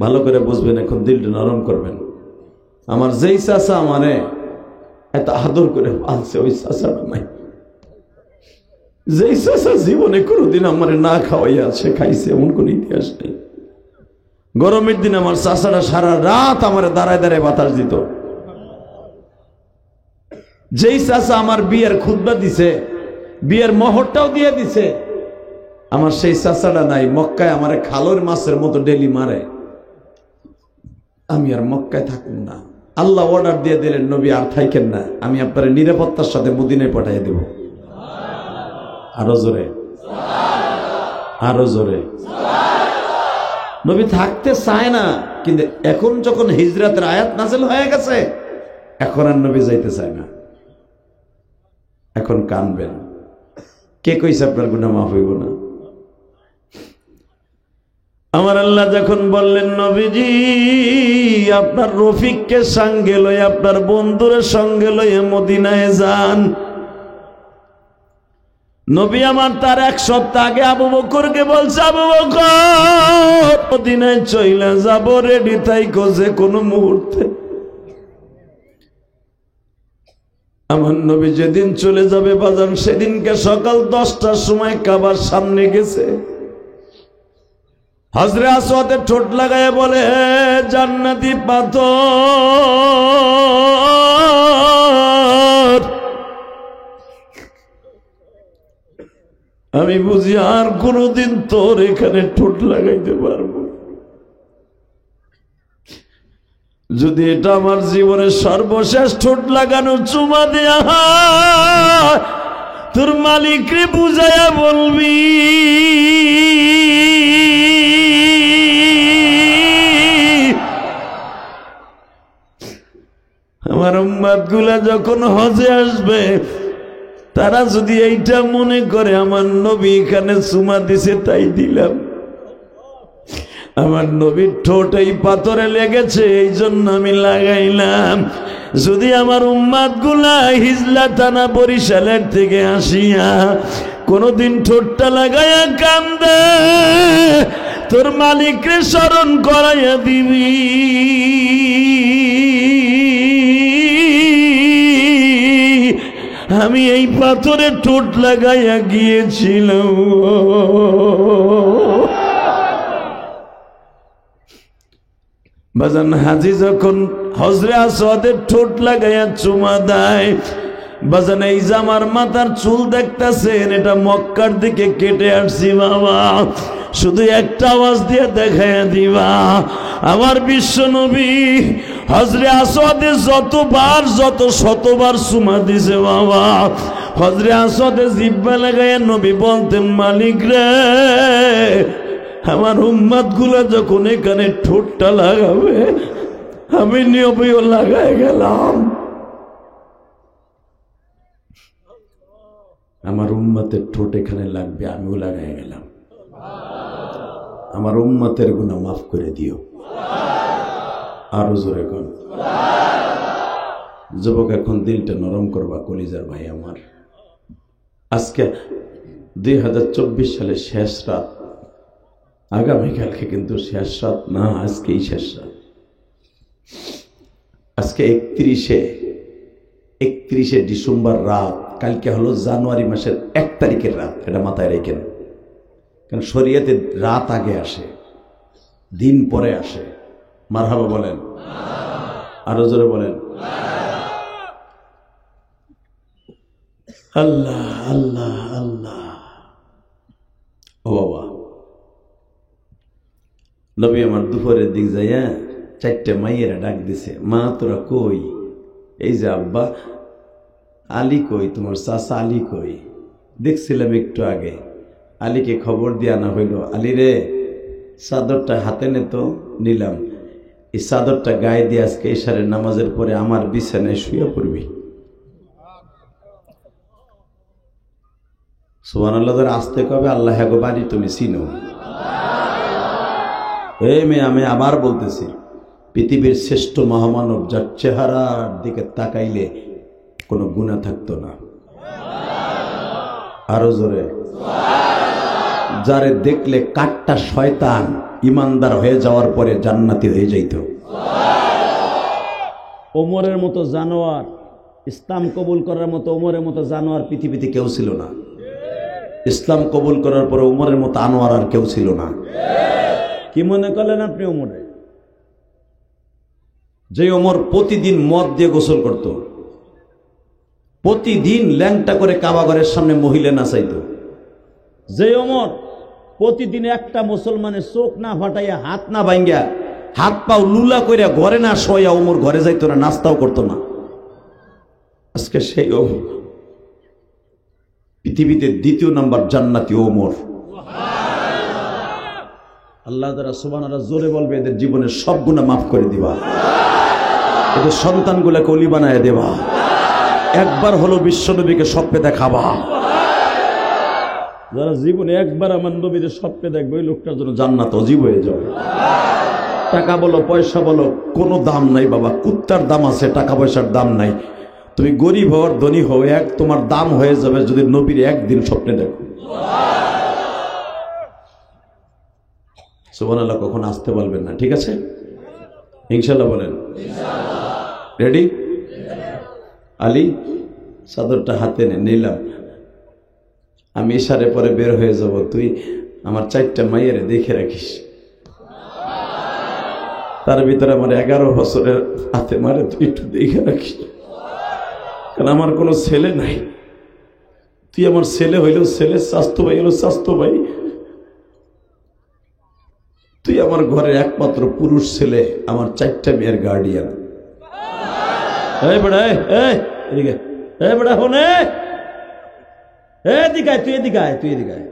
ভালো করে বুঝবেন, এখন দিলটা নরম করবেন। আমার যেই চাচা আমারে এত আদর করে পালছে, ওই চাচাটা নাই। যেই চাচা জীবনে কোনোদিন আমারে না খাওয়াইয়া সে খাইছে, এমন কোন ইতিহাস নেই। গরমের দিন আমার চাচাটা সারা রাত আমারে দাঁড়ায় দাঁড়ায় বাতাস দিত। যেই চাচা আমার বিয়ের খুতবা দিছে, বিয়ের মোহরটাও দিয়ে দিছে, আমার সেই চাচাটা নাই। মক্কায় আমারে খালোর মাছের মতো ডেলি মারে। আমি আর মক্কায় থাকবো না। আল্লাহ অর্ডার দিয়ে দিলেন, নবী আর থাকেন না, আমি আপনার নিরাপত্তার সাথে মদিনায় পাঠিয়ে দেব। আরো জোরে, আরো জোরে। নবী থাকতে চায় না, কিন্তু এখন যখন হিজরতের আয়াত নাযিল হয়ে গেছে, এখন আর নবী যাইতে চায় না। এখন কানবেন, কে কইছে আপনার গুনাহ মাফ হইব না? আমার আল্লাহ যখন বললেন, নবীজি আপনার রফিককে সঙ্গে লয়ে, আপনার বন্ধুরের সঙ্গে লয়ে মদিনায় যান। নবী আমার তার এক সপ্তাহ আগে আবু বকরকে বলছে, আবু বকর মদিনায় চইলা যাব, রেডি থাইকো যে কোনো মুহূর্তে। আমার নবী যেদিন চলে যাবে বাজান, সেদিনকে সকাল 10টার সময় কাবার সামনে গেছে। হযরত আসওয়াদের ঠোঁট লাগায় বলে, হে জান্নাতি পাথর, আমি বুঝি আর কোনদিন তোর এখানে ঠোঁট লাগাইতে পারবো। যদি এটা আমার জীবনের সর্বশেষ ঠোঁট লাগানো চুমা দেয়া হয়, তোর মালিকরে বুঝায়া বলবি আমার উম্মত গুলা যখন হজে আসবে তারা যদি এইটা মনে করে আমার নবী এখানে চুমা দিছে তাই দিলাম, আমার নবীর ঠোঁট এই পাথরে লেগেছে এই জন্য আমি লাগাইলাম। যদি আমার উম্মত গুলা হিজলা থানা বরিশালের থেকে আসিয়া কোনদিন ঠোঁটটা লাগাইয়া কান্দে, তোর মালিকরে স্মরণ করাইয়া দিবি আমি এই পাথরে ঠোঁট লাগাইয়া গিয়েছিলাম। বাজান হাজি যখন হজরে আসওয়াদের ঠোঁট লাগাইয়া চুমা দেয়, বাজান এই যে আমার মাথার চুল দেখতেছেন এটা মক্কার দিকে কেটে আসছি বাবা, শুধু একটা আওয়াজ দিয়ে দেখাইয়া দিবা আমার বিশ্ব নবী হজরে আসওয়াদে যতবার যত শতবার চুমা দিছে বাবা, হজরে আসওয়াদে জিহ্বা লাগাইয়া নবী বলতেন মালিক রে আমার উম্মত গুলা যখন এখানে ঠোঁটটা লাগাবে আমি নবীও লাগাই গেলাম, আমার উম্মতের ঠোঁট এখানে লাগবে আমিও লাগাই গেলাম, আমার উম্মতের গুনাহ মাফ করে দিও। আরো জোরে কোন যুবক এখন দিলটা নরম করবা কলিজার ভাই আমার। আজকে 2024 সালের শেষ রাত, আগামীকালকে কিন্তু শেষ রাত না, আজকেই শেষ রাত। আজকে 31শে ডিসেম্বর রাত, কালকে হলো জানুয়ারি মাসের 1 তারিখের রাত, এটা মাথায় রেখেন। কারণ শরীয়তে রাত আগে আসে, দিন পরে আসে। মারহাবা বলেন, আরো জোরে বলেন আল্লাহ আল্লাহ আল্লাহ। ও বাবা, নবী আমার দুপুরের দিক যাইয়া 4টে মাইয়েরা ডাক দিছে, মা তোরা কই? এই যে আব্বা। আলী কই? তোমার চাচা আলী কই? দেখছিলাম একটু আগে। আলীকে খবর দিয়ে আনা হইল, আলী রে চাদরটা হাতে নে তো। নিলাম। এই চাদরটা গায়ে দিয়ে আজকে ইশারের নামাজের পরে আমার বিছানায় শুয়ে পড়বি। সুবহানাল্লাহ ধরে আসতে কবে আল্লাহ হ্যাঁ গো বাড়ি তুমি চিনো। এই মেয়ে আমি আবার বলতেছি, পৃথিবীর শ্রেষ্ঠ মহামানব যার চেহারার দিকে তাকাইলে কোনো গুনাহ থাকতো না। আরো জোরে, যারে দেখলে কাটটা শয়তান ইমানদার হয়ে যাওয়ার পরে জান্নাতি হয়ে যাইত। ওমরের মতো জানোয়ার, ইসলাম কবুল করার মতো ওমরের মতো জানোয়ার পৃথিবীতে কেউ ছিল না। ইসলাম কবুল করার পরে ওমরের মতো আনোয়ার আর কেউ ছিল না। কি মনে করলেন আপনি ওমরে? যে ওমর প্রতিদিন মদ দিয়ে গোসল করত, প্রতিদিন ল্যাংটা করে কাবাঘরের সামনে মহিলা নাচাইত, যে ওমর প্রতিদিন একটা মুসলমানের চোখ না ফাটাইয়া হাত না ভাঙ্গিয়া হাত পাও লুলা কইরা ঘরে না শোয়া ওমর ঘরে যাইত না, নাস্তাও করতো না। আজকে সেই ওমর পৃথিবীতে 2 নম্বর জান্নাতি ওমর। আল্লাহ তাআলা সুবহানাল্লাহ জোরে বলবে এদের জীবনের সব গুনাহ মাফ করে দিবা, এদের সন্তানগুলোকে ওলি বানায় দেবা, একবার হলো বিশ্বনবীকে স্বপ্নে দেখাবা। যারা জীবনে একবার আমার নবীর স্বপ্নে দেখবে ওই লোকটার জন্য জান্নাত অজীব হয়ে যাবে। টাকা বলো পয়সা বলো কোনো দাম নাই বাবা, কুত্তার দাম আছে, টাকা পয়সার দাম নাই। তুমি গরিব হও ধনী হও, এক তোমার দাম হয়ে যাবে যদি নবীর একদিন স্বপ্নে দেখো। সুবহানাল্লাহ কখন আসতে বলবেন না, ঠিক আছে? ইনশাআল্লাহ বলেন। রেডি? আলী চাদরটা হাতে নিলাম, আমি ইশারে পরে বের হয়ে যাব, তুই আমার 4টা মাইয়ের দেখে রাখিস। তার ভিতরে আমার 11 বছরের হাতে মারে, তুই একটু দেখে রাখিস, কারণ আমার কোনো ছেলে নাই। তুই আমার ছেলে হইলেও ছেলে, স্বাস্থ্য ভাই হইলেও স্বাস্থ্য ভাই, তুই আমার ঘরের একমাত্র পুরুষ ছেলে, আমার 4টা মেয়ের গার্ডিয়ান। এই বেড়া, এই এদিকে, এই বেড়া হনে এদিকে আয়, তুই এদিকে আয়, তুই এদিকে আয়,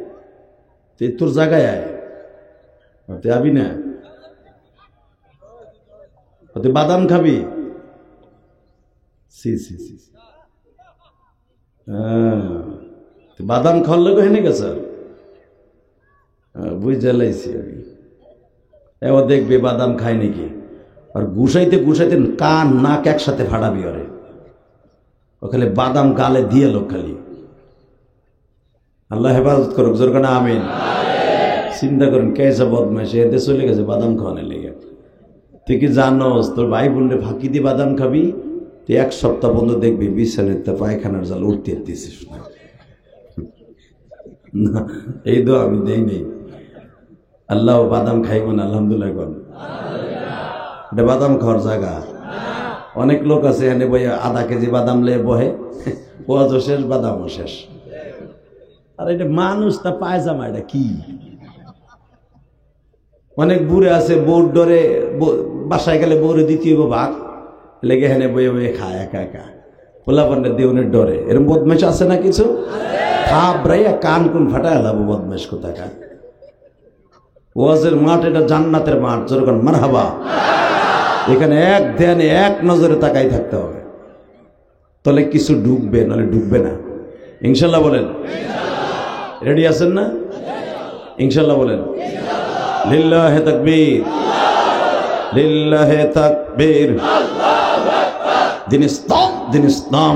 তুই তোর জায়গায় আয়, তুই আবি না? তুই বাদাম খাবি? সি সি সি, তুই বাদাম খাওয়ার লোক হেনে গেছে, বুঝে লাইছি আমি। এবার দেখবে বাদাম খায় নাকি, আর গুছাইতে গুছাইতে কান নাক একসাথে ফাটাবি ওরে, ও খালি বাদাম গালে দিয়ে লোক খালি। আল্লাহ হেফাজত করুক, জোর কানা আমিন। চিন্তা করেন কেসা বদমাইশ এতে চলে গেছে বাদাম খাওয়ানোর লেগে। তুই কি জানোস তোর ভাই বোনরে ফাঁকি দিয়ে বাদাম খাবি, তুই এক সপ্তাহ বন্ধ দেখবি বিছানাতে পায়খানার জাল উঠতে দিছিস না। এই দো আমি দেই নেই, আল্লাহ বাদাম খাইব না আলহামদুলিল্লাহ কর। এটা বাদাম খাওয়ার জায়গা। অনেক লোক আছে এখানে বই আধা কেজি বাদাম লে বহে, পোয়াজও শেষ বাদামও শেষ। আর এটা মানুষ তা পায়জামা, এটা কি? অনেক বুড়ে আছে বউর ডরে বাসায় গেলে বউরে দ্বিতীয় ভাগ লেগে হেনে বইয়ে বইয়ে খায় একা একা, পোলাপানের দেউনের ডরে। এরকম বদমাইশ আছে না কিছু? থাপড়াইয়া কান কুন ফাটায় লাবো বদমাইশ কোথাকার। ওয়াজের মাঠ এটা জান্নাতের মাঠ, যেরকম মারহাবা। এখানে এক ধ্যানে এক নজরে তাকাই থাকতে হবে, তাহলে কিছু ঢুকবে, নাহলে ঢুকবে না। ইনশাল্লাহ বলেন। রেডি আছেন না? ইনশাল্লাহ বলেন। লিল্লাহে তাকবীর, লিল্লাহে তাকবীর। দিন ইসলাম, দিন ইসলাম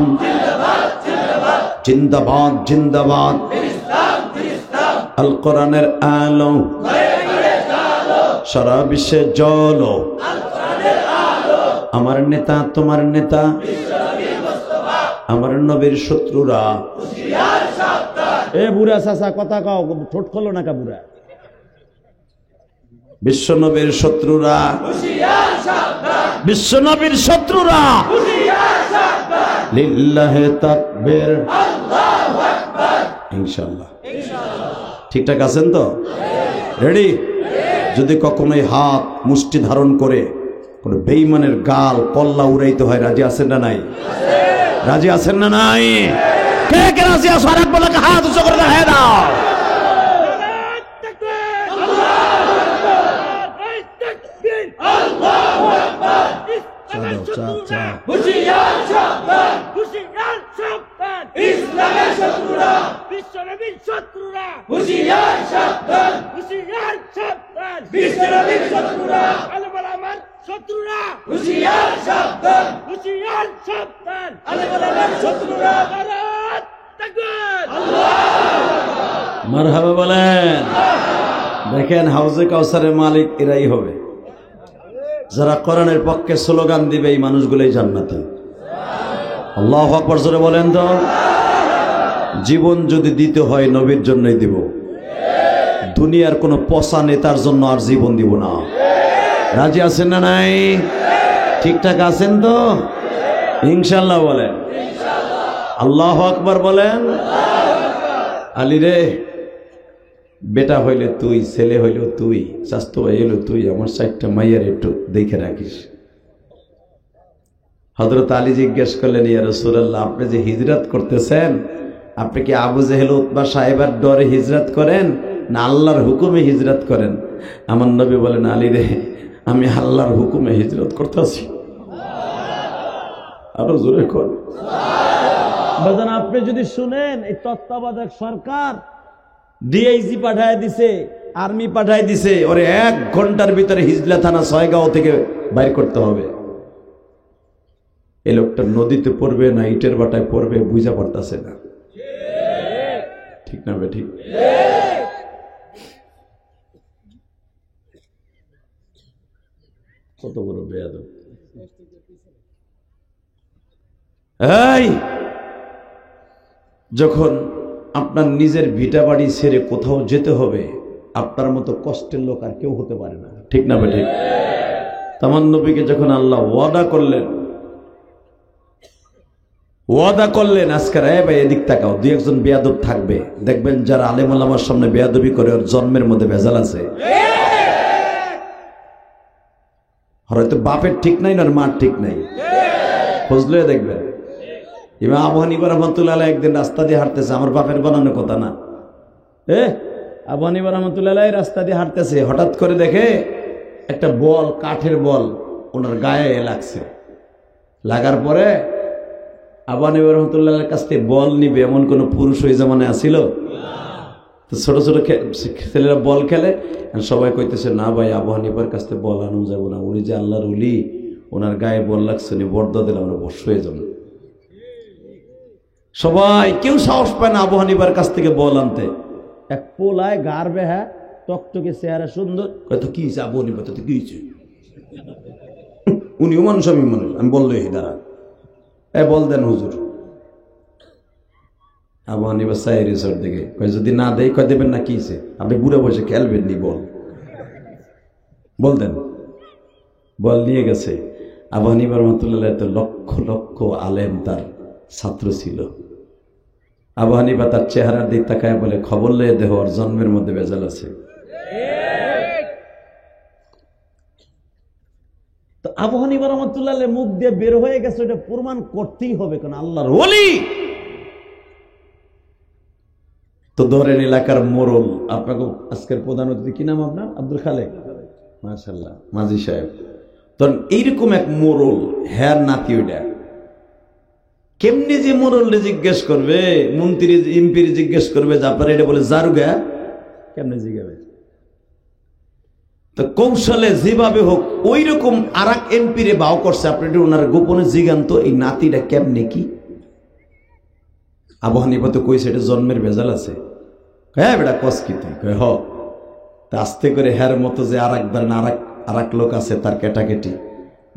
জিন্দাবাদ, জিন্দাবাদ। আল কোরআনের আলো সারা বিশ্বে জ্বলো, আমার নেতা তোমার নেতা, আমার নবীর শত্রুরা। এ বুড়া চাচা কথা কও, ঠোঁট খোলো না কা বুড়া। বিশ্ব নবীর শত্রুরা, বিশ্ব নবীর শত্রুরা। লিল্লাহে তাকবীর, ইনশাআল্লাহ। ঠিকঠাক আছেন তো? রেডি? যদি কখনোই হাত মুষ্টি ধারণ করে কোন বেঈমানের গাল কল্লা উড়াইতে হয়, রাজি আছেন না নাই? রাজি আছেন না নাই? কে কে রাজি আছো? আর একবার হাত উঁচু করে দেখায় দাও। ইসলামের শত্রুরা, বিশ্বনবীর শত্রুরা, হুশিয়ার সাবধান, হুশিয়ার সাবধান, বিশ্বনবীর শত্রুরা, আলেমার শত্রুরা, হুশিয়ার সাবধান, হুশিয়ার সাবধান, আলেমার শত্রুরা। নারায়ে তাকবীর, আল্লাহু মারহাবা বলেন। দেখেন হাউজে কাউসারের মালিক এরাই হবে, যারা কোরআনের পক্ষে স্লোগান দিবে। এই মানুষগুলোই জান্নাতি। আল্লাহু আকবার জোরে বলেন তো। জীবন যদি দিতে হয় নবীর জন্যই দিব, দুনিয়ার কোন পচা নেতার জন্য আর জীবন দিব না। রাজি আছেন না নাই? ঠিকঠাক আছেন তো? ইনশাআল্লাহ বলেন। আল্লাহু আকবার বলেন। আলী রে, বেটা হইলে তুই, ছেলে হইল তুই, স্বাস্থ্য ভাই হইল তুই, আমার 4টা মাইয়ার একটু দেখে রাখিস। হযরত আলী জিজ্ঞেস করলেন, ইয়া রাসূলুল্লাহ, আপনি যে হিজরত করতেছেন, আপনি কি আবু জেহেল উতবা সাহেবের ডরে হিজরত করেন না আল্লাহর হুকুমে হিজরত করেন? আমার নবী বলেন, আলী রে, আমি আল্লাহর হুকুমে হিজরত করতেছি। আরো জোরে কর। বাজান, আপনি যদি শুনেন, এই তত্ত্বাবধায়ক সরকার ডিআইজি পাঠায় দিছে, আর্মি পাঠায় দিছে, ওরে 1 ঘন্টার ভিতরে হিজলা থানা 6 গাঁও থেকে বাইর করতে হবে। এই লোকটা নদীতে পড়বে না ইটের বাটায় পড়বে বুঝা পড়তেছে না। ঠিক না বে? ঠিক। কত বড় বেয়াদব। এই যখন আপনার নিজের ভিটা বাড়ি ছেড়ে কোথাও যেতে হবে, আপনার মতো কষ্টের লোক আর কেউ হতে পারে না। ঠিক না বে? ঠিক। তামান নবীকে যখন আল্লাহ ওয়াদা করলেন, আজকে রে ভাই এদিক তাকাও, 2-1 জন বেয়াদব থাকবে, দেখবেন যারা আলেম ওলামার সামনে বেয়াদবি করে ওর জন্মের মধ্যে ভেজাল আছে। হয়তো বাপের ঠিক নাই না মার ঠিক নাই, খুঁজলে দেখবেন। ইমাম আবু হানিফা রাহমাতুল্লাহ আলাইহি একদিন রাস্তা দিয়ে হাঁটতেছে, আমার বাপের বানানো কথা না। আবু হানিফা রাহমাতুল্লাহ আলাইহি রাস্তা দিয়ে হাঁটতেছে, হঠাৎ করে দেখে একটা বল, কাঠের বল ওনার গায়ে লাগছে। লাগার পরে আবু হানিফা রাহমাতুল্লাহ আলাইহির কাছ থেকে বল নিবে এমন কোন পুরুষ ওই জামানায় আছিল? তো ছোট ছোট ছেলেরা বল খেলে, সবাই কইতেছে না ভাই আবু হানিফার কাছ থেকে বল আনো যাবো না, উনি যে আল্লাহর ওলি, ওনার গায়ে বল লাগছে, উনি বর্দা দিলে আমরা বর্ষ হয়ে যাবো। সবাই কেউ সাহস পায় না আবু হানিফার কাছ থেকে বল আনতে। এক পোলায় গার বেহা, টকটকে চেহারা সুন্দর, হয়তো কি হয়েছে আবু হানিফা, তো কি হয়েছে, উনিও মানুষ আমি মানুষ, আমি বললো এই দাঁড়া বল দেন হুজুর। আবু হানিফা চাই রিসোর্ট দিকে, যদি না দেয় কয় দেবেন না, কি হয়েছে, আপনি বুড়ে বসে খেলবেন নি, বল দেন। বল নিয়ে গেছে। আবু হানিফা রাহমাতুল্লাহ তো লক্ষ লক্ষ আলেম তার ছাত্র ছিল। আবু হানিফা তার চেহারার দিক তাকায় বলে, খবর লয়ে দেহ ওর জন্মের মধ্যে ভেজাল আছে। তো আবু হানিফা রাহমাতুল্লাহ মুখ দিয়ে বের হয়ে গেছে, এটা প্রমাণ করতেই হবে, কারণ আল্লাহর ওলি। তো ধরেন এলাকার মোড়ল, আপনাকে আজকের প্রধান অতিথি কি নাম আপনার? আব্দুল খালেক, মাশাআল্লাহ, মাঝি সাহেব। তখন এইরকম এক মোড়ল, হ্যার নাতি, ওইটা কেমনি যে মোড়লে জিজ্ঞেস করবে, মন্ত্রী এমপির জিজ্ঞেস করবে যে আপনার এটা বলে জারুগা, কেমনে জিজ্ঞাবে? তো কৌশলে যেভাবে হোক ওই রকম আর এক এমপিরে বাও করছে, আপনি ওনার গোপনে জিগান্ত এই নাতিটা কেমনে কি। আবু হানিফা তো কইছে এটা জন্মের ভেজাল আছে। হ্যাঁ বেটা কস কি তুই? হ। তা আস্তে করে হ্যার মতো যে আর একবার আর এক লোক আছে তার কেটাকেটি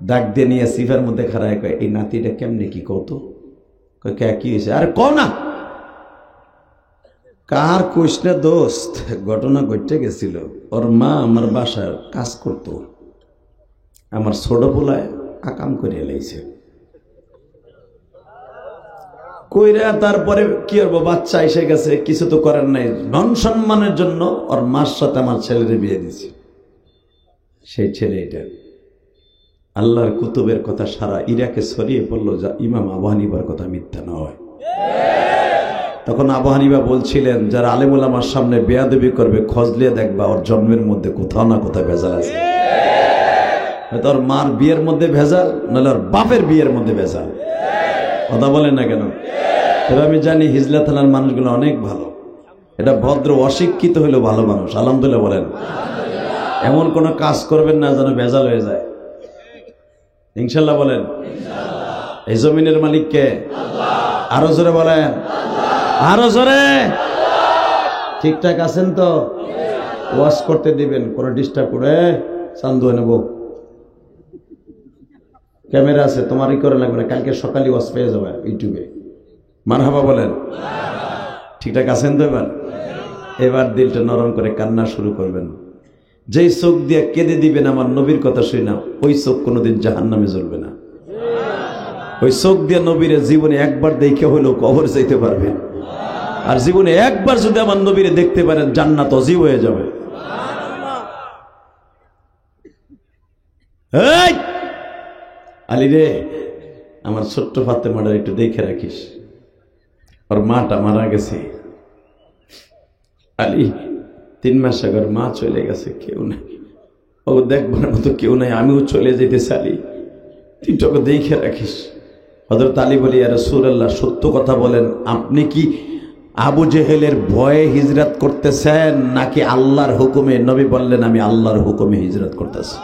ডাক দিয়ে নিয়ে সিফার মধ্যে খাড়ায় কয় এই নাতিটা কেমনে কি কত? কি হয়েছে? আরে ক না। কার কইস না দোস্ত, ঘটনা ঘটে গেছিল। ওর মা আমার বাসার কাজ করত, আমার ছোট পোলায় আকাম করে এলাইছে কইরা, তারপরে কি করবো, বাচ্চা এসে গেছে, কিছু তো করার নাই, নন সম্মানের জন্য ওর মার সাথে আমার ছেলের বিয়ে দিছি। সেই ছেলে এটা আল্লাহর কুতুবের কথা সারা ইরাকে ছড়িয়ে পড়লো, যা ইমাম আবু হানিফার কথা মিথ্যা নয়। তখন আবু হানিফা বলছিলেন, যারা আলেম ওলামার সামনে বেয়াদবি করবে খোঁজলিয়ে দেখবা ওর জন্মের মধ্যে কোথাও না কোথাও ভেজাল আছে। হয়তো ওর মার বিয়ের মধ্যে ভেজাল, নাহলে ওর বাপের বিয়ের মধ্যে ভেজাল। কথা বলেন না কেন? তবে আমি জানি হিজলা থানার মানুষগুলো অনেক ভালো, এটা ভদ্র অশিক্ষিত হইলেও ভালো মানুষ। আলহামদুলিল্লাহ বলেন। এমন কোন কাজ করবেন না যেন ভেজাল হয়ে যায়। ইনশাল্লাহ বলেন। এই জমিনের মালিক কে? আরো জোরে বলেন, আরো জোরে। ঠিকঠাক আছেন তো? ওয়াশ করতে দিবেন, কোন ডিস্টার্ব করে চান্দু নেব। ক্যামেরা আছে, তোমারই করে লাগবে না, কালকে সকালে ওয়াশ পেয়ে যাবে ইউটিউবে। মারহাবা বলেন। ঠিকঠাক আছেন তো? এবার দিলটা নরম করে কান্না শুরু করবেন। যেই চোখ দিয়ে কেঁদে দিবেন আমার নবীর কথা শুই না, ওই চোখ কোনোদিন জাহান্নামে জ্বলবে না। ওই চোখ দিয়ে নবীরে জীবনে একবার দেখে হইলেও কবর যাইতে পারবে, আর জীবনে একবার যদি আমার নবীরে দেখতে পারেন জান্নাত অজীব হয়ে যাবে। আলী রে, আমার ছোট্ট ফাতেমাটার একটু দেখে রাখিস, ওর মাটা মারা গেছে। আলী 3 মাস আগে মা চলে গেছে, কেউ নাই, ও দেখবার মতো কেউ নাই, আমিও চলে যেতে চাই, তুই তোকে দেখে রাখিস। হযরত আলী বলি, ইয়া রাসূলুল্লাহ, সত্য কথা বলেন, আপনি কি আবু জেহেলের ভয়ে হিজরত করতেছেন নাকি আল্লাহর হুকুমে? নবী বললেন, আমি আল্লাহর হুকুমে হিজরত করতেছি।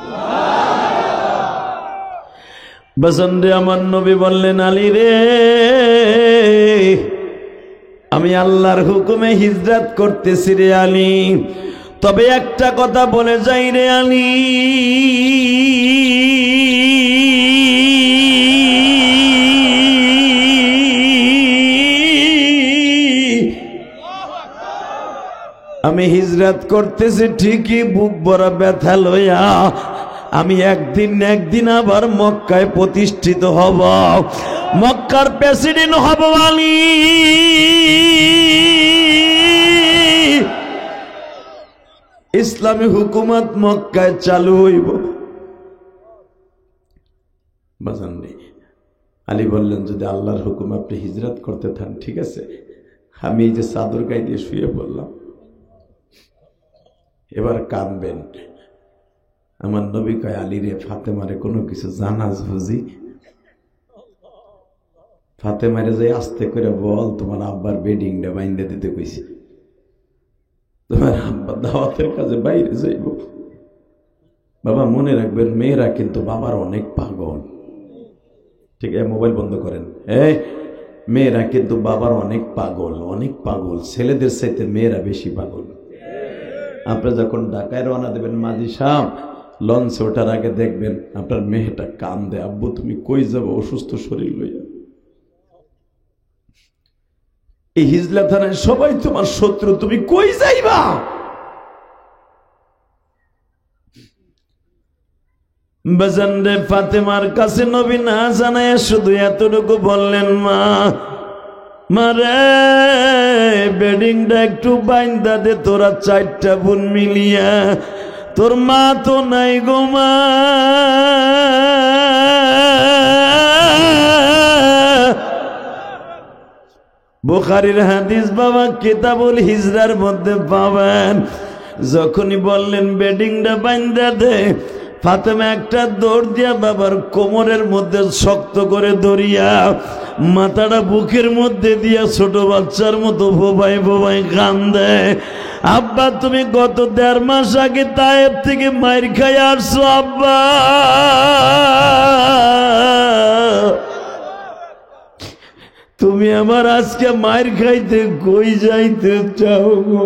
বসন্দে আমার নবী বললেন, আলী রে, আমি আল্লাহর হুকুমে হিজরত করতেছি রে আলী। তবে একটা কথা বলে যাই রে আলী, আমি হিজরত করতেছি ঠিকই, বুক ভরা ব্যথা লইয়া। আমি একদিন আবার মক্কায় প্রতিষ্ঠিত হব, মক্কার প্রেসিডেন্ট হব আলী। ইসলামী হুকুমত মক্কায় চালু হইব। বাজান রে, আলী বললেন, যদি আল্লাহর হুকুম আপনি হিজরত করতে থান ঠিক আছে। আমি এই যে চাদর গায়ে দিয়ে শুয়ে পড়লাম, এবার কাঁদবেন। আমার নবী কয়, আলী রে, ফাতেমারে কোনো কিছু জানাজ বুঝি? ফাতেমারে যাই আস্তে করে বল, তোমার আব্বার বেডিংটা বাইন্দে দিতে কইছি, তোমার আব্বা দাওয়াতের কাজে বাইরে যাইব। বাবা মনে রাখবেন, মেয়েরা কিন্তু বাবার অনেক পাগল। ঠিক আছে, মোবাইল বন্ধ করেন। মেয়েরা কিন্তু বাবার অনেক পাগল, অনেক পাগল। ছেলেদের চাইতে মেয়েরা বেশি পাগল। আপনি যখন ঢাকায় রওনা দেবেন, মাঝি সাহেব লঞ্চে ওঠার আগে দেখবেন আপনার মেয়েটা কান্দে, আব্বু তুমি কই যাবো অসুস্থ শরীর লইয়া। এই হিজলা থানায় সবাই তোমার শত্রু, তুমি কই যাইবা? বাজানরে, ফাতেমার কাছে নবী না জানায় শুধু এতটুকু বললেন, মা মারে বেডিংটা একটু বাইন্দা দে, তোরা 4টা বোন মিলিয়া। তোর মা তো নাই গো মা, বুখারীর হাদিস বাবা কিতাবুল হিজরার মধ্যে পাবেন। যখনই বললেন বেডিংটা বাইন্দা দে, ফাতেমা একটা দৌড় দিয়া বাবার কোমরের মধ্যে শক্ত করে ধরিয়া মাথাটা বুকের মধ্যে দিয়া ছোট বাচ্চার মতো ভোবাই ভোবাই কান্দে। আব্বা তুমি গত 1.5 মাস আগে তায়েব থেকে মাইর খাই আসছো আব্বা, তুমি আমার আজকে মাইর খাইতে কই যাইতে চাও গো?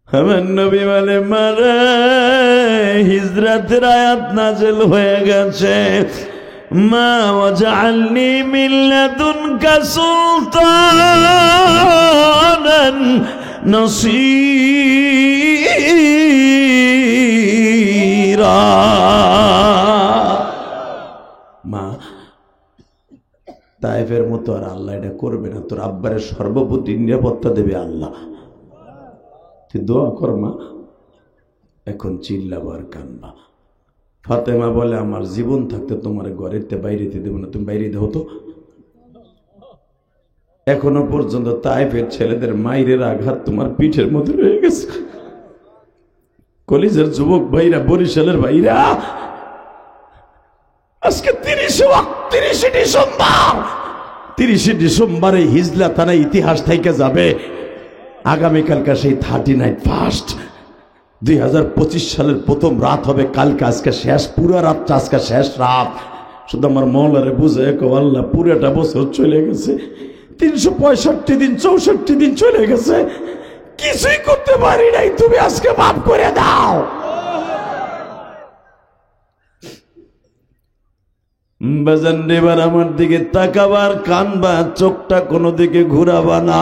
আমার নবী বলে, মারে হিজরাতের আয়াত নাযিল হয়ে গেছে, মা ওয়াজআলনি মিন লাদুনকা সুলতানান নাসীরা। মা তায়েফের মতো আর আল্লাহ এটা করবে না, তোর আব্বারে সর্বপ্রতি নিরাপত্তা দেবে আল্লাহ। তুই দোয়া কর মা, এখন চিল্লাবার কানবা। ফাতেমা বলে, আমার জীবন থাকতে তোমার ঘরেতে বাইরেতে দেবো না, তুমি বাইরে দাও তো। এখনো পর্যন্ত তায়েফের ছেলেদের মাইরের আঘাত তোমার পিঠের মধ্যে রয়ে গেছে। কলেজের যুবক ভাইরা, বরিশালের ভাইরা, আজকে 30 ডিসেম্বর, 30 ডিসেম্বরে হিজলা থানা ইতিহাস থেকে যাবে। আগামীকালকা সেই 39 ফার্স্ট 2025 সালের প্রথম রাত হবে কালকে। আজকে শেষ, পুরো রাতটা আজকে শেষ রাত। শুধু আমার মওলারে বুঝে আল্লাহ, পুরোটা বছর চলে গেছে, 365 দিন 64 দিন চলে গেছে, কিছুই করতে পারি নাই, তুমি আজকে মাফ করে দাও। বাজান এবার আমার দিকে তাকাবার, কানবা, চোখটা কোনো দিকে ঘুরাবা না।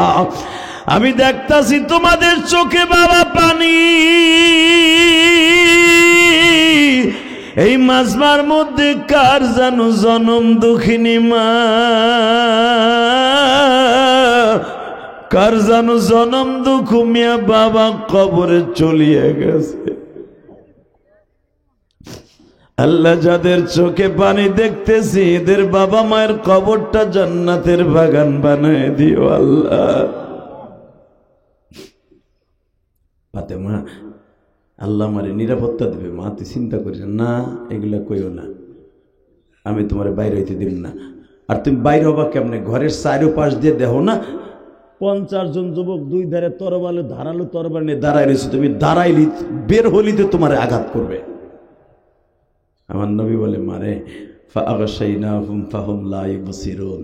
আমি দেখতাছি তোমাদের চোখে বাবা পানি। এই মাজমার মধ্যে কার জানো জনম দুঃখিনী মা, কার জানো জনম দুঃখ মিয়া বাবা কবরে চলিয়ে গেছে। আল্লাহ যাদের চোখে পানি দেখতেছি, এদের বাবা মায়ের কবরটা জান্নাতের বাগান বানায় দিও আল্লাহ। ফাতেমা, আল্লাহ আমারে নিরাপত্তা দেবে মা, তুই চিন্তা করিস না, এগুলা কইও না, আমি তোমার বাইরে হইতে দিব না। আর তুমি বাইরে হবা কেমনে? ঘরের চারোপাশ দিয়ে দেখো না 50 জন যুবক দুই ধারে তরবালে ধারালো তরবাল নিয়ে দাঁড়ায় রয়েছে, তুমি দাঁড়াইলি বের হলিতে তোমার আঘাত করবে। আমার নবী বলে, মারে ফাআগাশাইনাহুম ফাহুম লা ইবসিরুন,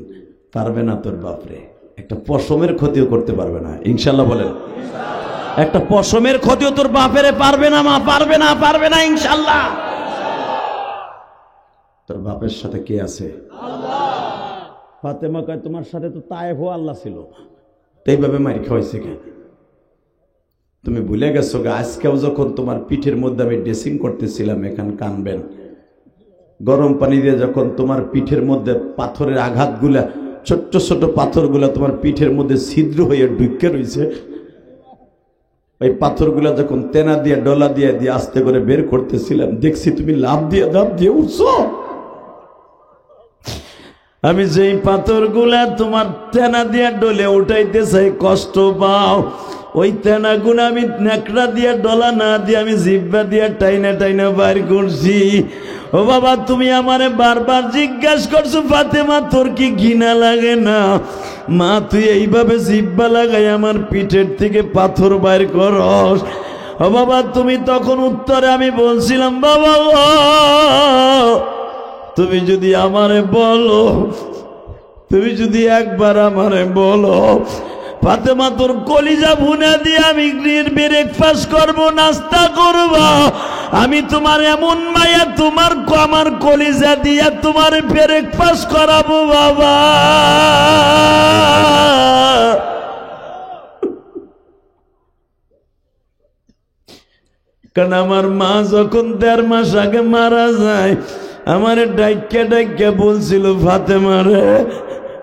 পারবে না তোর বাপরে, একটা পশমের ক্ষতিও করতে পারবে না। ইনশাআল্লাহ বলেন, একটা পশমের ক্ষতিও তোর বাপেরে পারবে না মা, পারবে না, পারবে না ইনশাআল্লাহ। তোর বাপের সাথে কে আছে? আল্লাহ। ফাতেমা কয়, তোমার সাথে তো তায়েফ ও আল্লাহ ছিল, এইভাবে মারি খাওয়াইছে কেন? তুমি ভুলে গেছো গা, আজকেও যখন তোমার পিঠের মধ্যে আমি ড্রেসিং করতেছিলাম, এখান কানবেন, গরম পানি দিয়ে যখন তোমার পিঠের মধ্যে পাথরের আঘাতগুলা, ছোট্ট ছোট পাথরগুলা তোমার পিঠের মধ্যে ছিদ্র হয়ে ঢুকে রয়েছে, ওই পাথরগুলা যখন তেনা দিয়ে ডলা দিয়ে দিয়ে আস্তে করে বের করতেছিলাম, দেখছি তুমি লাভ দিয়ে উঠছো। আমি যেই পাথরগুলা তোমার তেনা দিয়ে ডলে উঠাইতে চাই কষ্ট পাও, ওই তেনাগুলো আমি নেকড়া দিয়ে ডলা না দিয়ে আমি জিব্বা দিয়ে টাইনা টাইনা বাইর করছি। ও বাবা, তুমি আমারে বারবার জিজ্ঞাসা করছো, ফাতেমা তোর কি ঘৃণা লাগে না? মা তুই এইভাবে জিব্বা লাগাই আমার পিঠের থেকে পাথর বাইর করস। ও বাবা, তুমি তখন উত্তরে আমি বলছিলাম, বাবা তুমি যদি আমারে বলো, তুমি যদি একবার আমারে বলো ফাতেমা তোর কলিজা ভুনা দিয়ে আমি ব্রেকফাস্ট করব, নাস্তা করব, আমি তোমার এমন মায়া তোমার আমার কলিজা দিয়ে তোমার ব্রেকফাস্ট করাবো বাবা। কারণ আমার মা যখন 1.5 মাস আগে মারা যায়, আমার ডাইকা বলছিল, ফাতেমা রে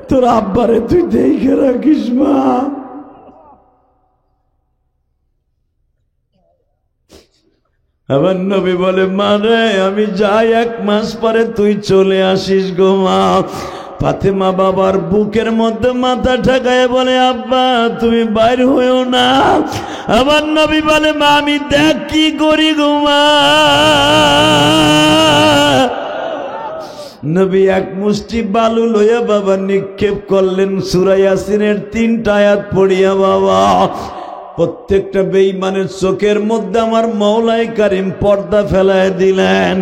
তোর আব্বারে তুই দেখে রাখিস মা। আবার নবী বলে, মা রে আমি যাই 1 মাস পরে তুই চলে আসিস গো মা। ফাতেমা বাবার বুকের মধ্যে মাথা ঠেকায় বলে, আব্বা তুমি বাইর হইও না। আবার নবী বলে, মা আমি দেখ কি করি গো মা। নবী 1 মুষ্টি বালু লইয়া বাবা নিক্ষেপ করলেন, সূরা ইয়াসিনের 3টা আয়াত পড়িয়া বাবা প্রত্যেকটা বেঈমানের চোখের মধ্যে আমার মওলাই কারীম পর্দা ফেলায় দিলেন।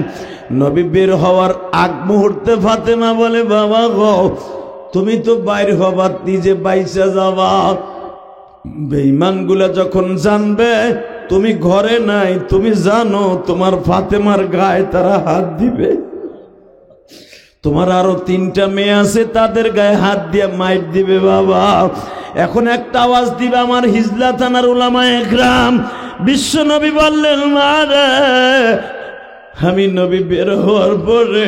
নবী বের হওয়ার আগ মুহূর্তে ফাতেমা বলে, বাবা গো তুমি তো বাইর হবা, নিজে বাইচা যাবা, বেঈমানগুলা যখন জানবে তুমি ঘরে নাই, তুমি জানো তোমার ফাতেমার গায়ে তারা হাত দিবে, তোমার আরো 3টা মেয়ে আছে তাদের গায়ে হাত দিয়ে মাইর দিবে বাবা। এখন একটা আওয়াজ দিবে আমার হিজলা থানার উলামায়ে একরাম। বিশ্ব নবী বললেন, মা রে আমি নবী বের হওয়ার পরে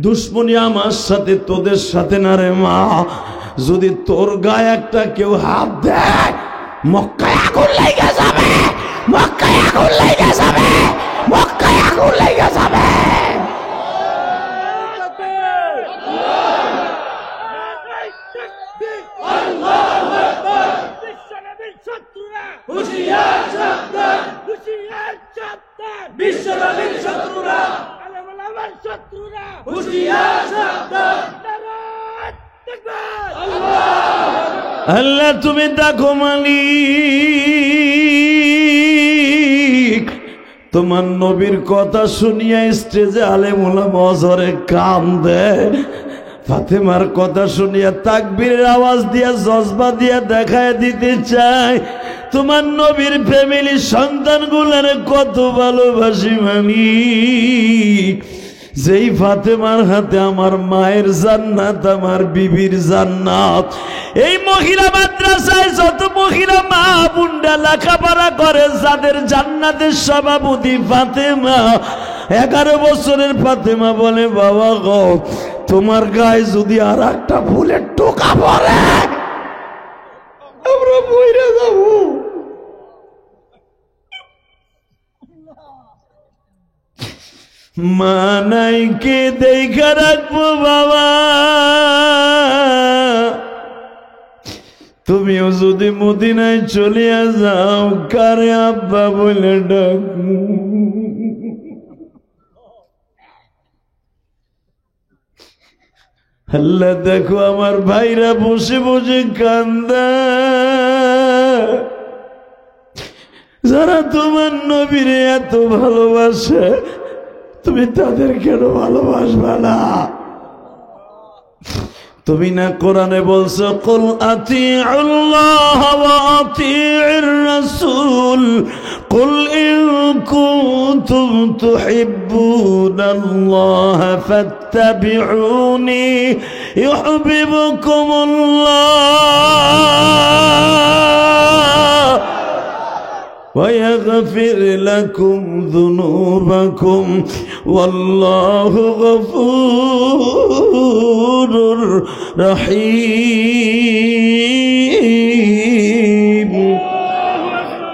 দুশ্মনী আমার সাথে তোদের সাথে না রে মা, যদি তোর গায়ে একটা কেউ হাত দেয় মক্কায় আগুন লেগে যাবে, মক্কায় আগুন লেগে যাবে, মক্কায় আগুন লেগে যাবে। আল্লাহ তুমি দেখো মালিক, তোমার নবীর কথা শুনিয়া স্টেজে আলেম উলামা ওজরে কান্দে, ফাতেমার কথা শুনিয়া তাকবীরের আওয়াজ দিয়া জজবা দিয়া দেখায় দিতে চায় তোমার নবীর ফ্যামিলি সন্তানগুলারে কত ভালোবাসি মালিক। যেই ফাতেমার হাতে আমার মায়ের জান্নাত, আমার বিবির জান্নাত। এই মহিলা মাদ্রাসায় যত মহিলা মা বোনরা লেখাপড়া করে, যাদের জান্নাতের সভাপতি ফাতেমা, 11 বছরের ফাতেমা বলে, বাবা গো তোমার গায়ে যদি আর একটা ফুলের টোকা পড়ে আমরা মরে যাব। মা নাই কে দেখা রাখবো বাবা, তুমিও যদি মদিনায় চলিয়া যাও কারে আব্বা বলে ডাকবো। আল্লাহ দেখো আমার ভাইরা বসে বসে কান্দা, যারা তোমার নবীরে এত ভালোবাসে তুমি তাদের কেন ভালোবাসবা না? তুমি না কোরআনে বলছো, কুল আতিউল্লাহ ওয়া আতিউর রাসূল, কুল ইন কুনতুম তুহিব্বুনাল্লাহ ফাত্তাবিউনি ইউহিব্বুকুমুল্লাহ ويغفر لكم ذنوبكم والله غفور رحيم।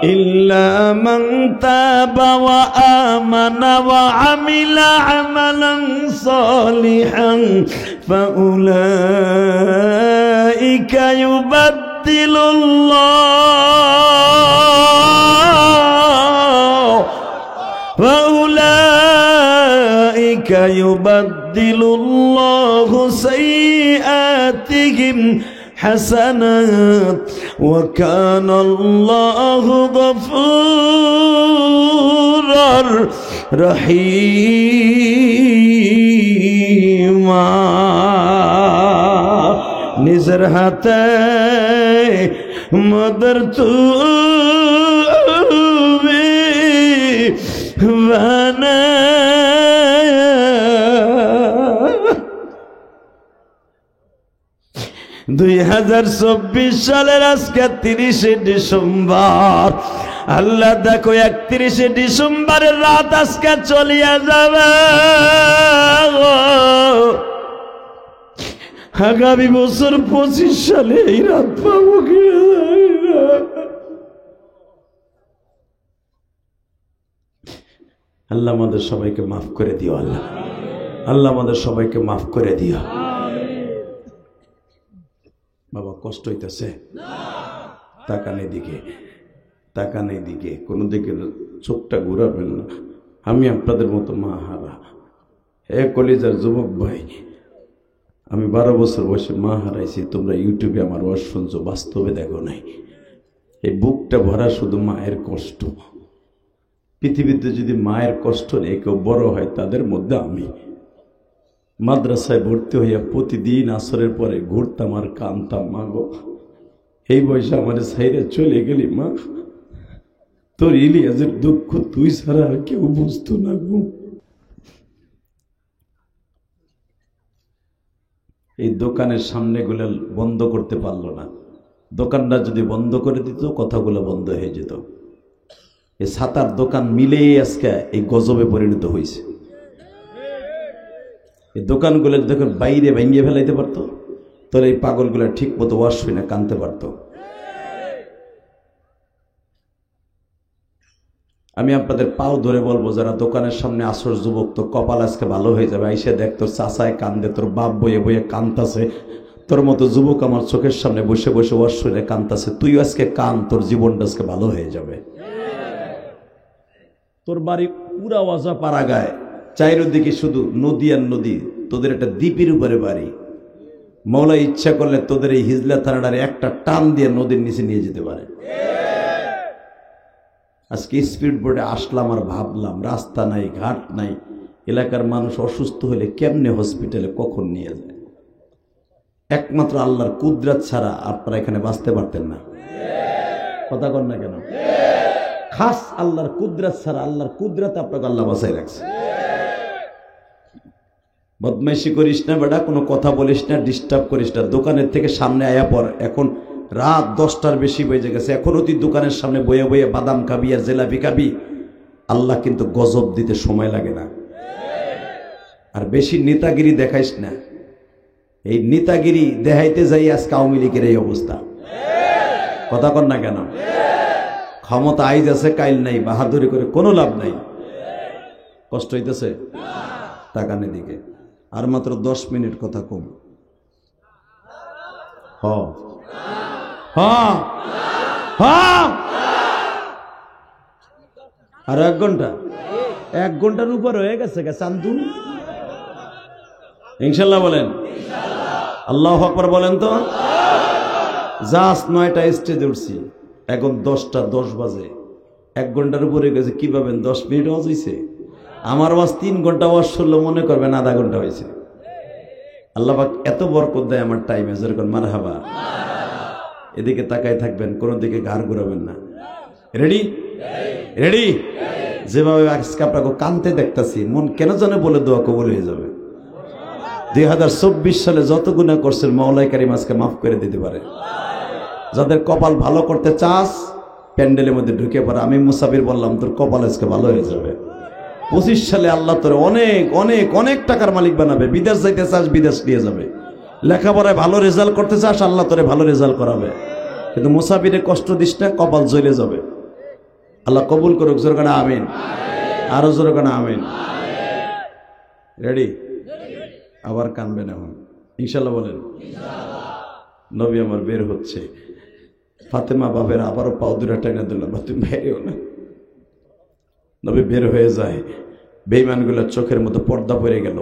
إلا من تاب وآمن وعمل عملا صالحا فأولئك يبدل الله سيئاتهم حسنات وكان الله غفورا رحيما নিজের হাতে মদর তুমি বানা 2024 সালের আজকে 30 ডিসেম্বর আল্লাহ দেখো 31 ডিসেম্বরের রাত আজকে চলিয়া যাবে আগামী বছর 25 সালে এই রাত পাবো কি আল্লাহ আমাদের সবাইকে মাফ করে দিও আল্লাহ আল্লাহ আমাদের সবাইকে মাফ করে দিও বাবা কষ্ট হইতেছে তাকানে দিকে কোনো দিকে চোখটা ঘুরাবেন না আমি আপনাদের মতো মা হারা হে কলিজার যুবক ভাই আমি 12 বছর বয়সে মা হারাইছি তোমরা ইউটিউবে আমার ওয়াজ শুনছো বাস্তবে দেখো নাই এই বুকটা ভরা শুধু মায়ের কষ্ট পৃথিবীতে যদি মায়ের কষ্ট নিয়ে কেউ বড় হয় তাদের মধ্যে আমি মাদ্রাসায় ভর্তি হইয়া প্রতিদিন আসরের পরে ঘুরতাম আর কানতাম মা গো এই বয়সে আমার সাইরে চলে গেলি মা তোর ইলিয়াসের দুঃখ তুই ছাড়া আর কেউ বুঝতো না গো এই দোকানের সামনে গুলো বন্ধ করতে পারলো না দোকানটা যদি বন্ধ করে দিত কথাগুলো বন্ধ হয়ে যেত এই ছাতার দোকান মিলেই আজকে এই গজবে পরিণত হয়েছে এই দোকানগুলো দেখুন বাইরে ভেঙে ফেলাইতে পারতো তাহলে এই পাগলগুলো ঠিক মতো ওয়াশ হয়ে না কানতে পারতো আমি আপনাদের পাও ধরে বলবো যারা দোকানের সামনে আসর যুবক তো কপাল আজকে ভালো হয়ে যাবে আইসে দেখ তোর চাচায় কান্দে তোর বাপ বইয়ে বইয়ে কান্তাছে তোর মতো যুবক আমার চোখের সামনে বসে বসে ওয়াশ হয়ে কান্তাছে তুইও আজকে কান তোর জীবনটা আজকে ভালো হয়ে যাবে তোর বাড়ি পুরা ওয়াজা পাড়া গায়ে চারিদিকে শুধু নদী আর নদী তোদের একটা দ্বীপের উপরে বাড়ি মওলা ইচ্ছা করলে তোদের এই হিজলা থানাটার একটা টান দিয়ে নদীর নিচে নিয়ে যেতে পারে আজকে স্পিড বোটে আসলাম আর ভাবলাম রাস্তা নাই ঘাট নাই এলাকার মানুষ অসুস্থ হলে কেমনে হসপিটালে কখন নিয়ে যায় একমাত্র আল্লাহর কুদরত ছাড়া আপনারা এখানে বাঁচতে পারতেন না কথা কন না কেন খাস আল্লাহর কুদরত ছাড়া আল্লাহর কুদরত আপনাকে আল্লাহ বাঁচাই রাখছে বদমাইশি করিস না বেটা কোনো কথা বলিস না ডিস্টার্ব করিস না দোকানের থেকে সামনে আয়া পর এখন রাত 10টার বেশি বেজে গেছে এখনো তুই দোকানের সামনে বয়ে বয়ে বাদাম খাবি আর জেলাপি খাবি আল্লাহ কিন্তু গজব দিতে সময় লাগে না আর বেশি নেতাগিরি দেখাইস না এই নেতাগিরি দেখাইতে যাই আজকে আওয়ামী লীগের এই অবস্থা কথা কন না কেন ক্ষমতা আইজ আছে কাইল নাই বাহাদুরি করে কোনো লাভ নাই কষ্ট হইতেছে তাকানে দিকে আর মাত্র 10 মিনিট কথা কম আর 1 ঘন্টা 1 ঘন্টার উপর হয়ে গেছে চান্দুন ইনশাল্লাহ বলেন আল্লাহু আকবার বলেন তো জাস্ট 9টা স্টেজে উঠছি এখন 10টা 10 বাজে 1 ঘন্টার উপরে গেছে কি পাবেন 10 মিনিট ওয়াজ হইছে আমার ওয়াজ 3 ঘন্টা ওয়াজ শুনলে মনে করবেন আধা ঘন্টা হয়েছে আল্লাহ পাক এত বরকত দেয় আমার টাইমে যেরকম মারহাবা এদিকে তাকায় থাকবেন কোন দিকে ঘাড় ঘুরাবেন না রেডি রেডি যেভাবে আজকে আপনাকে কানতে দেখতেছি মন কেন জানে বলে দোয়া কবুল হয়ে যাবে 2024 সালে যত গুনাহ করছেন মাওলাই কারীম আজকে মাফ করে দিতে পারে যাদের কপাল ভালো করতে চাস প্যান্ডেলের মধ্যে ঢুকে পড়ে আমি মুসাফির বললাম তোর কপাল আজকে ভালো হয়ে যাবে 25 সালে আল্লাহ তোর অনেক অনেক অনেক টাকার মালিক বানাবে বিদেশ যাইতে চাস বিদেশ নিয়ে যাবে লেখাপড়ায় ভালো রেজাল্ট করতে চাস আল্লাহ তোরে ভালো রেজাল্ট করাবে কিন্তু মুসাফিরে কষ্ট দিস না কপাল জ্বলে যাবে আল্লাহ কবুল করুক। জোরে কানা আমিন, আরো জোরে কানা আমিন। রেডি? আবার কানবেন এখন ইনশাল্লাহ বলেন। নবী আমার বের হচ্ছে, ফাতেমা বাপের আবারও পাও দুটা টাইনা দিল, তুমি বেরিও না। নবী বের হয়ে যায়, বেঈমানগুলো চোখের মতো পর্দা পড়ে গেল।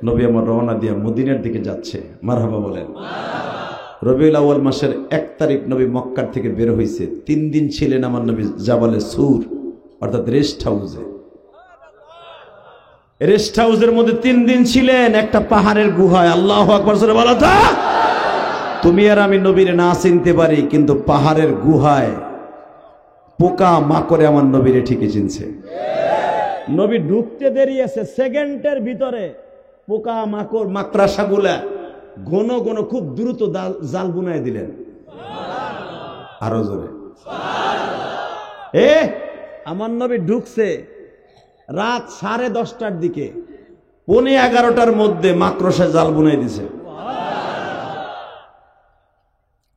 নবী আমার রওনা দিয়া মদিনার দিকে যাচ্ছে। মারহাবা বলেন। রবিউল আউয়াল মাসের 1 তারিখ নবী মক্কার থেকে বের হয়েছে। 3 দিন ছিলেন আমার নবী জাবালে সুর, অর্থাৎ রেস্ট হাউসে। রেস্ট হাউসের মধ্যে 3 দিন ছিলেন একটা পাহাড়ের গুহায়। আল্লাহু আকবার জোরে বলো তো। তুমি আর আমি নবীরে না চিনতে পারি, কিন্তু পাহাড়ের গুহায় পোকা মাকড়ে আমার নবীরে ঠিকই চিনছে। নবী ঢুকতে দেরি আছে, সেকেন্ডের ভিতরে পোকা মাকড় মাকড়াসাগুলা ঘন ঘন খুব দ্রুত জাল বুনায় দিলেন। আরো জোরে। আমার নবী ঢুকছে রাত 10:30টার দিকে, 11:15টার মধ্যে মাকড়সা জাল বুনাই দিছে।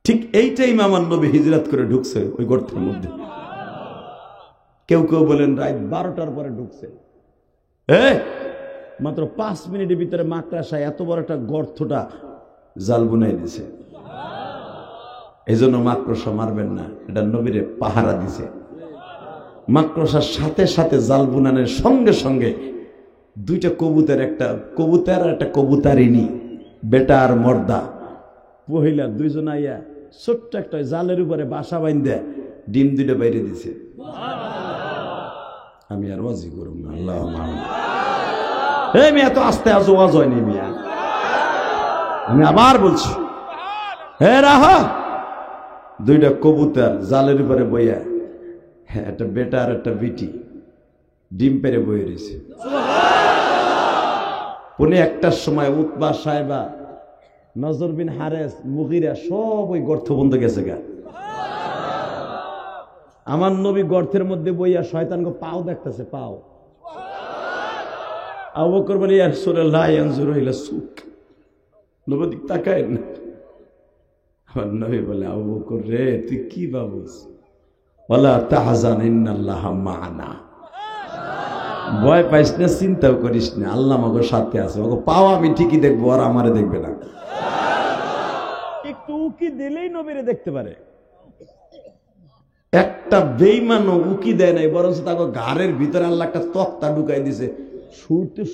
ঠিক এই টাইমে আমার নবী হিজরত করে ঢুকছে ওই গর্তের মধ্যে। কেউ কেউ বলেন রাত 12টার পরে ঢুকছে। মাত্র 5 মিনিটের ভিতরে মাকড়সায় এত বড় একটা গর্তটা জাল বুনাই দিছে। এই জন্য মাকড়সা মারবেন না, এটা নবীরে পাহারা দিছে। মাকড়সার সাথে সাথে জাল বুনানের সঙ্গে সঙ্গে 2টা কবুতর, একটা কবুতর আর একটা কবুতারিনী, বেটা আর মর্দা, মহিলা 2জন আইয়া ছোট্ট একটা জালের উপরে বাসা বাইন্ধে ডিম 2টা বাইরে দিছে। আমি আর ওয়াজি করব না। আল্লাহ মিয়া তো আস্তে আজ ওয়াজ হয়নি মিয়া, আমি আবার বলছি। রাহা 2টা কবুতর জালের উপরে বইয়া, একটা বেটা আর একটা বিটি ডিম পেরে বয়ে রয়েছে। উনি 1টার সময় উতবা সাহেবা, নজর বিন হারেস, মুগিরা সব ওই গর্ত বন্ধ গেছে গা। আমার নবী গর্তের মধ্যে বইয়া শয়তানকে পাও দেখতেছে, পাও। আবু বকর বলে ইয়া রাসূলুল্লাহ ইয়ানজুরু ইলা সুক, নবী দিক তাকায় না। আমার নবী বলে আবু বকর রে তুই কি ভাবছিস? ওয়ালা তাহজান ইন্নাল্লাহা মা'ানা, ভয় পাইস না, চিন্তাও করিস না, আল্লাহ আমাদের সাথে আছে। ওকে পাও আমি ঠিকই দেখবো, আর আমারে দেখবে না। একটু উকি দিলেই নবীরে দেখতে পারে। একটা বেঈমানও উকি দেয় নাই, বরং তাকে ঘাড়ের ভিতরে আল্লাহ একটা তক্তা ঢুকাই দিছে,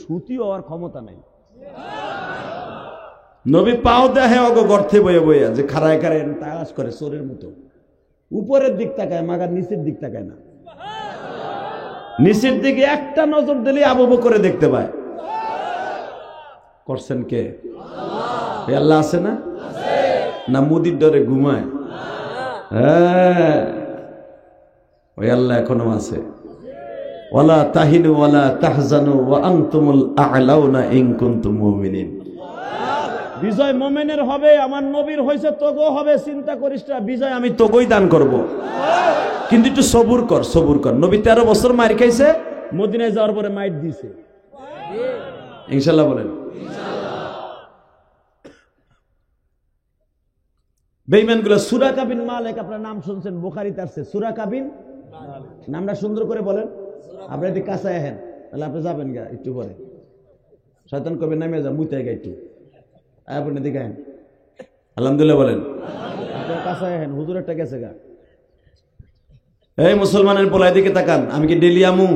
সুতি হওয়ার ক্ষমতা নাই। নবী পাও দেখে ওকে গর্তে বয়ে বইয়া, যে খাড়ায় খাড়ায় তাকাস করে চোরের মতো, উপরের দিক তাকায়, মাগার নিচের দিক তাকায় না। নিচের দিকে একটা নজর দিলে আবু বকরে দেখতে পায়। করছেন কে? আল্লাহ আছে না? না মুদির ডরে ঘুমায়? হ্যাঁ, ওই আল্লাহ এখনো আছে। ওয়ালা তাহিনু ওয়ালা তাহজানু ওয়া আনতুমুল আ'লাউনা ইন কুনতুম মুমিনিন। বিজয় মুমিনের হবে, আমার নবীর হইছে, তোগো হবে, চিন্তা করিস না, বিজয় আমি তোগোই দান করব। কিন্তু একটু সবুর কর, সবুর কর। নবী 13 বছর মার খাইছে, মদিনায় যাওয়ার পরে মাইর দিছে। ইনশাআল্লাহ বলেন। বেঈমানগুলো সুরাকা বিন মালিক, আপনার নাম শুনছেন, বুখারীতে আছে সুরাকা বিন। নামটা সুন্দর করে বলেন। আপনি যদি কাছে আহেন তাহলে আপনি যাবেন গা একটু পরে, শয়তান কবে নামে যা মুইতে গা একটু আপনি দিকে আহেন। আলহামদুলিল্লাহ বলেন। আপনার কাছে আহেন, হুজুর একটা গেছে গা। এই মুসলমানের পোলায় দিকে তাকান, আমি কি ডেলি আমু?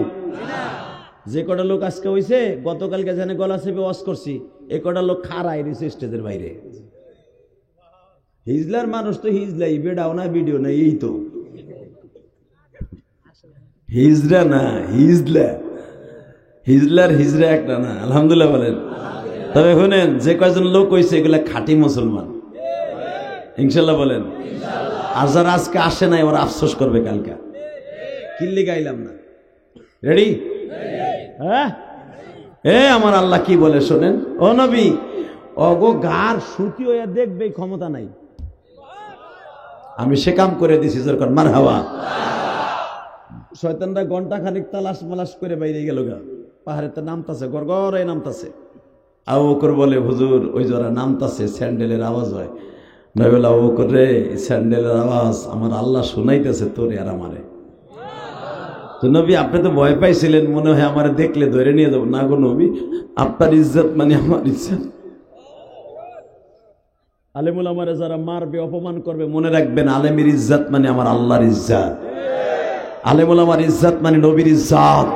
যে কটা লোক আজকে হইছে, গতকালকে জানে গলা চেপে ওয়াজ করছি, এ কটা লোক খাড়াই রয়েছে স্টেজের বাইরে। হিজলার মানুষ তো হিজলাই, বেডাও না ভিডিও না, এই তো হিজরা না, হিজলা। হিজলার হিজরা একটা না। আলহামদুলিল্লাহ বলেন। তবে শুনেন, যে কয়জন লোক হইছে এগুলা খাঁটি মুসলমান। ইনশাল্লাহ বলেন। আর যারা আজকে আসে নাই ওরা আফসোস করবে কালকা, কিল্লি গাইলাম না। রেডি? হ্যাঁ, আমার আল্লাহ কি বলে শোনেন। ও নবী, অগো গার সুতি হইয়া দেখবে ক্ষমতা নাই, আমি সে কাম করে দিছি। যখন মারহাবা। শয়তানরা ঘন্টা খানিক তালাশ মালাশ করে বাইরে গেল গা, পাহাড়ের তো নামতাছে, গড়গড়াই নামতাছে। আবু বকর বলে হুজুর ওই যারা নামতাছে স্যান্ডেলের আওয়াজ হয়। নবী বলে আবু বকর রে, স্যান্ডেলের আওয়াজ আমার আল্লাহ শুনাইতেছে তোরে আর আমারে। তো নবী আপনি তো ভয় পাইছিলেন, মনে হয় আমার দেখলে ধরে নিয়ে যাবো। না গো নবী, আপনার ইজ্জত মানে আমার ইজ্জত। আলেমুল আমারে যারা মারবে, অপমান করবে, মনে রাখবেন আলেমের ইজ্জত মানে আমার আল্লাহর ইজ্জত। আলেমুল আমার ইজ্জত মানে নবীর ইজ্জত।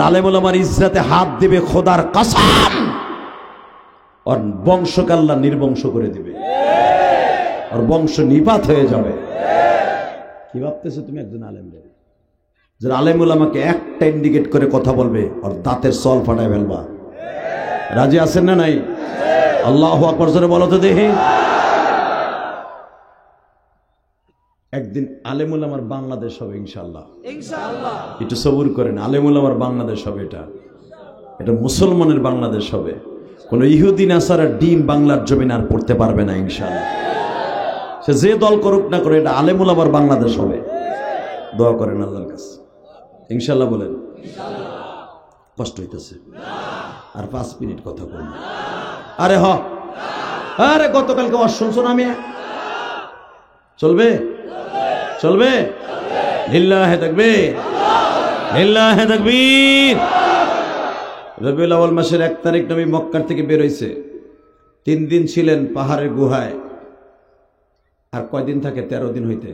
আলেমুল আমার ইজ্জতে হাত দিবে, খোদার কসম ওর বংশকে আল্লাহ নির্বংশ করে দিবে, ওর বংশ নিপাত হয়ে যাবে। কি ভাবতেছো তুমি একজন আলেম? যে আলেমুল আমাকে একটা ইন্ডিকেট করে কথা বলবে, ওর দাঁতের সল ফাটায় ফেলবা। রাজি আছেন না নাই? আল্লাহু আকবার জোরে বলো তো দেখি। একদিন আলেমুল আমার বাংলাদেশ হবে ইনশাআল্লাহ, ইনশাআল্লাহ। একটু সবুর করেন, আলেমুল আমার বাংলাদেশ হবে। এটা মুসলমানের বাংলাদেশ হবে। কোন ইহুদি নাসারা ডিম বাংলার জমিন আর পড়তে পারবে না ইনশাআল্লাহ। সে যে দল করুক না করে, এটা আলেমুল আমার বাংলাদেশ হবে। দোয়া করেন আল্লাহর কাছে ইনশাআল্লাহ। বলেন কষ্ট হইতেছে? আর 5 মিনিট কথা বলুন। আরে আরে গতকালকে ওয়াজ শুনছো না? আমি চলবে চলবে। লিল্লাহে তাকবীর, লিল্লাহে তাকবীর। রবিউল আউয়াল মাসের 1 তারিখ নবী মক্কা থেকে বের হইছে। 3 দিন ছিলেন পাহাড়ের গুহায়। আর কয়দিন থাকে? 13 দিন হইতে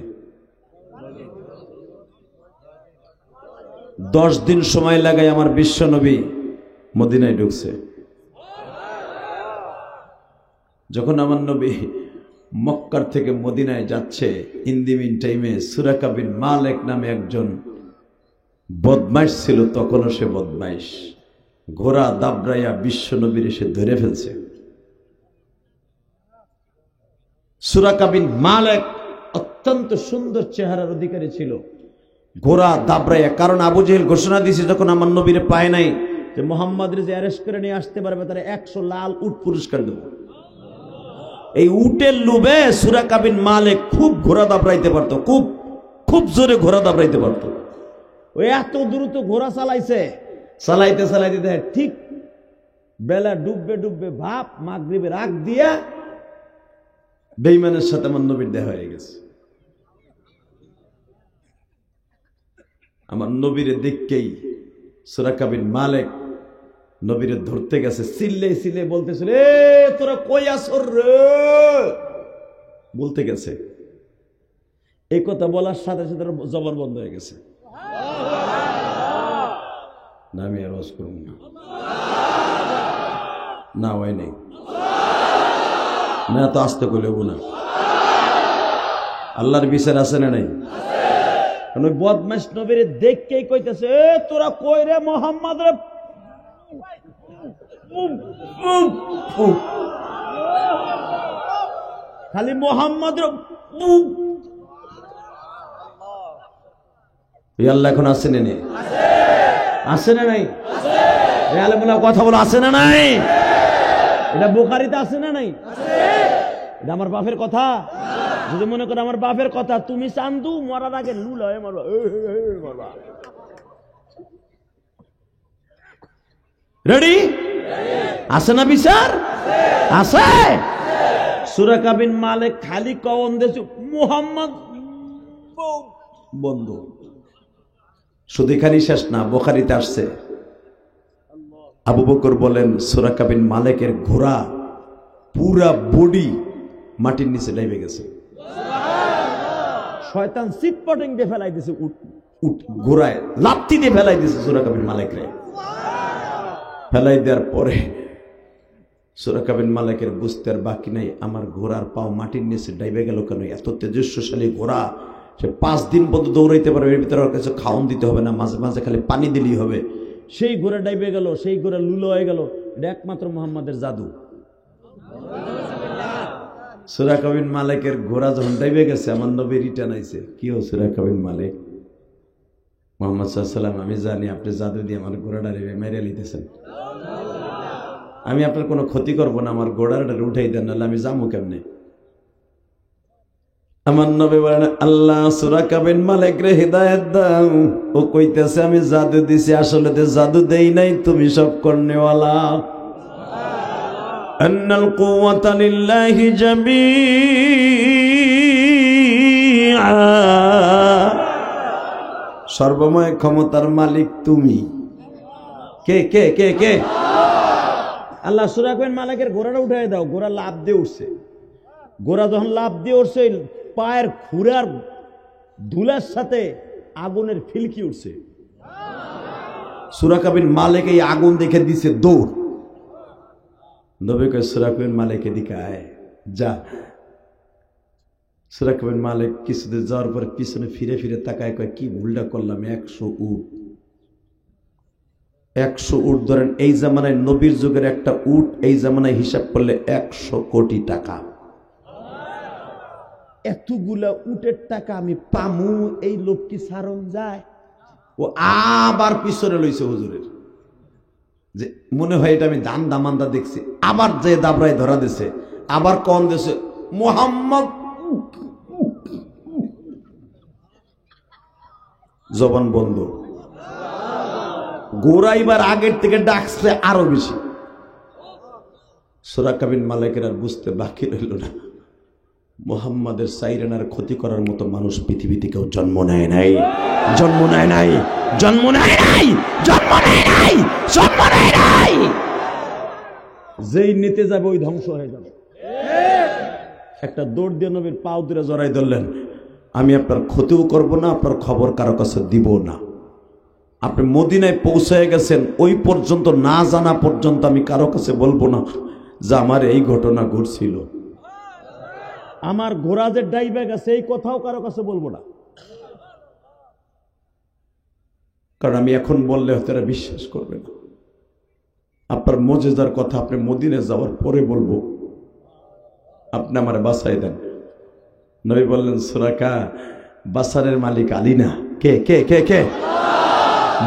10 দিন সময় লাগাই আমার বিশ্ব নবী মদিনায় ঢুকছে। যখন আমার নবী মক্কার থেকে মদিনায় যাচ্ছে, ইন দি মিন টাইমে সুরাকা বিন মালিক নামে একজন বদমাইশ ছিল। তখনও সে বদমাইশ, ঘোড়া দাবড়াইয়া বিশ্ব নবীর এসে ধরে ফেলছে। সুরাকা বিন মালিক অত্যন্ত সুন্দর চেহারার অধিকারী ছিল। ঘোড়া দাবড়াইয়া, কারণ আবু জেহেল ঘোষণা দিয়েছে যখন আমার নবীরে পায় নাই যে মুহাম্মাদের যে অ্যারেস্ট করে নিয়ে আসতে পারবে তারা 100 লাল উট পুরস্কার দেব। এই উটের লোভে সুরাকা বিন মালিক খুব ঘোড়া দাবড়াইতে পারতো, খুব খুব জোরে ঘোড়া দাবড়াইতে পারতো। ওই এত দ্রুত ঘোড়া চালাইছে, চালাইতে চালাইতে দেখে ঠিক বেলা ডুববে ডুববে ভাব, মাগরিবের আগ দিয়া বেঈমানের সাথে আমার নবীর দেখা হয়ে গেছে। আমার নবীরে দেখকেই সুরাকা বিন মালিক নবীরে ধরতে গেছে। চিল্লে চিল্লে বলতেছিল, এ তোরা কই আসর রে, বলতে গেছে। এই কথা বলার সাথে সাথে জবান বন্ধ হয়ে গেছে। না আমি আর ওয়াজ করব না, হয় নাই না, তো আসতে কইলেব না। আল্লাহর বিচার আছে না নাই? ওই বদমাইশ নবীরে দেখকেই কইতেছে, এ তোরা কই রে মুহাম্মদ রে। খালি মুহাম্মদ রে। আল্লাহ এখন আছে না? আছে না নাই? কথা বলো, আছে না নাই? এটা বুখারীতে আছে না নাই? এটা আমার বাপের কথা। যদি মনে করো আমার বাপের কথা, তুমি চান্দু মরার আগে লুল হয়ে মারবা, মারবা। রেডি? আছে না বিচার? আছে। সুরাকা বিন মালিক খালি কওন দেছে মুহাম্মদ বন্ধু। শুধু এখানেই শেষ না, বুখারীতে আসছে। আবু বকর বলেন সুরাকা বিন মালিকের ঘোড়া পুরা বডি মাটির নিচে ডাইবে গেছে। শয়তান সিটপটিং দিয়ে ফেলাই দিয়েছে, ঘোড়ায় লাথি দিয়ে ফেলাই দিয়েছে সুরাকা বিন মালিকরে। ফেলাই দেওয়ার পরে সুরাকা বিন মালিকের বুঝতে আর বাকি নাই, আমার ঘোড়ার পাও মাটির নিচে ডাইবে গেল কেন? এত তেজস্বশালী ঘোড়া, সে 5 দিন পর্যন্ত দৌড়াইতে পারবে, এর ভিতরে ওর কাছে খাওয়ান দিতে হবে না, মাঝে মাঝে খালি পানি দিলেই হবে। সেই ঘোড়া ডাইবে গেল, সেই ঘোড়া লুলো হয়ে গেল। এটা একমাত্র মুহাম্মাদের জাদু। সুরাকা বিন মালিকের ঘোড়া যখন ডাইবে গেছে, আমার নবী রিটার্ন আইছে। কি ও সুরাকা বিন মালিক, মুহাম্মদ সাল্লাল্লাহু আলাইহি ওয়াসাল্লাম, আমি জানি আপনি জাদু দিয়ে আমার ঘোড়াটা মেরে লিতেছেন। আমি আপনার কোনো ক্ষতি করব না, আমার ঘোড়াটা উঠাই দেন, নাহলে আমি যাবো কেমনে? আমার নবী বলেন, আল্লাহ সুরাকা বিন মালিক রে হিদায়াত দাও। ও কইতেছে আমি জাদু দিছি, আসলে তো জাদু দেই নাই, তুমি সব করনেওয়ালা। আন্নাল কুওয়াতা লিল্লাহি জামিআ। সর্বময় ক্ষমতার মালিক তুমি। কে কে কে কে? আল্লাহ সূরা কইন মালিকের ঘোড়াটা উঠাই দাও। ঘোড়া লাফ দিয়ে উঠছে। ঘোড়া যখন লাফ দিয়ে উঠছে, পায়ের খুরার ধুলার সাথে আগুনের ফিলকি উঠছে। সুরাকা বিন মালিক এই আগুন দেখে দিছে দৌড়। নবী কয় সুরাকা বিন মালিক এদিকে আয়, যা। সুরাকা বিন মালিক কিছুদিন যাওয়ার পর পিছনে ফিরে ফিরে তাকায়, কয় কি ভুলটা করলাম। 100 উট, 100 উট ধরেন এই জামানায় নবীর যুগের একটা উট এই জামানায় হিসাব করলে 100 কোটি টাকা। এতগুলা উটের টাকা আমি পামু, এই লোক কি সারণ যায়? ও আবার পিছনে লইছে হুজুরের, যে মনে হয় এটা আমি দান দামান্দা দেখছি। আবার যে দাবরায় ধরা দিছে, আবার কন দিছে মুহাম্মদ, জবান বন্ধ। গোরা এবার আগের থেকে ডাকছে আরো বেশি। সুরাকা বিন মালিকের আর বুঝতে বাকি রইল না, মুহাম্মাদের সাইরেনার ক্ষতি করার মতো মানুষ পৃথিবীতে কেউ জন্ম নেয় নাই, জন্ম নেয় নাই, জন্ম নেয় নাই, জন্ম নেয় নাই, জন্ম নেয় নাই। যেই নিতে যাবে ওই ধ্বংস হয়ে যাবে। একটা দৌড় দিয়ে নবীর পাও দূরে জড়াই ধরলেন, আমি আপনার ক্ষতিও করব না, আপনার খবর কারো কাছে দিব না। আপনি মদিনায় পৌঁছে গেছেন, ওই পর্যন্ত না জানা পর্যন্ত আমি কারো কাছে বলবো না যে আমার এই ঘটনা ঘটছিল। আমার ঘোড়া যে ডাইবে গেছে এই কথাও কারো কাছে বলবো না, কারণ আমি এখন বললে হয়তো এরা বিশ্বাস করবে না। আপনার মুজিজার কথা আপনি মদিনায় যাওয়ার পরে বলবো, আপনি আমার বাঁচাই দেন। নবী বললেন সুরাকা, বাসানের মালিক আলী না? কে কে কে কে?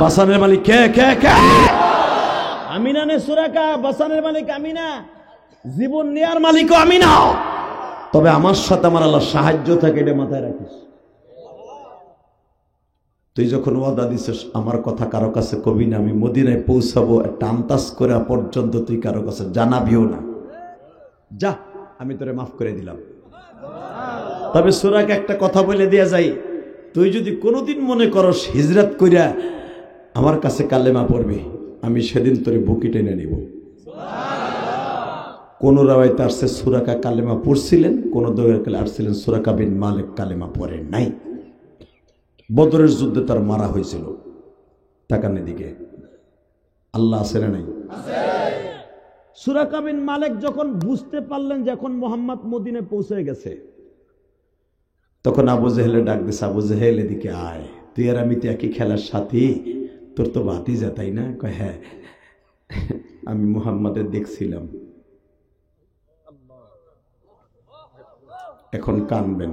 বাসানের মালিক কে কে কে? আমি না নে সুরাকা, বাসানের মালিক আমি না, জীবন নেয়ার মালিকও আমি না। তবে আমার সাথে আমার আল্লাহ সাহায্য থাকে, এটা মাথায় রাখিস। তুই যখন ওয়াদা দিছিস আমার কথা কারো কাছে কবি না, আমি মদিনায় পৌঁছাবো একটা আন্দাজ করে পর্যন্ত তুই কারো কাছে জানাবিও না, যা, আমি তোরে মাফ করে দিলাম। তবে সুরাকে একটা কথা বলে দেয়া যায়, তুই যদি কোনোদিন মনে করস হিজরত কইরা আমার কাছে কালেমা পড়বি, আমি সেদিন তোরে বুকি টেনে নিব। কোন রাওয়ায় তার সে সুরাকা কালেমা পড়ছিলেন, কোন দৌড়ের কালে আসছিলেন সুরাকা বিন মালিক কালেমা পড়েন নাই। বদরের যুদ্ধে তার মারা হয়েছিল। তাকান এদিকে, আল্লাহ আছে না নাই? সুরাকা বিন মালিক যখন বুঝতে পারলেন যে এখন মুহাম্মদ মদিনায় পৌঁছে গেছে, তখন আবু জেহেলে ডাক দিছে, আবু জেহেল এদিকে আয়, তুই আর আমি তো একই খেলার সাথী, তোর তো ভাতিজা তাই না? কয় হ্যাঁ, আমি মুহাম্মাদের দেখছিলাম, এখন কানবেন।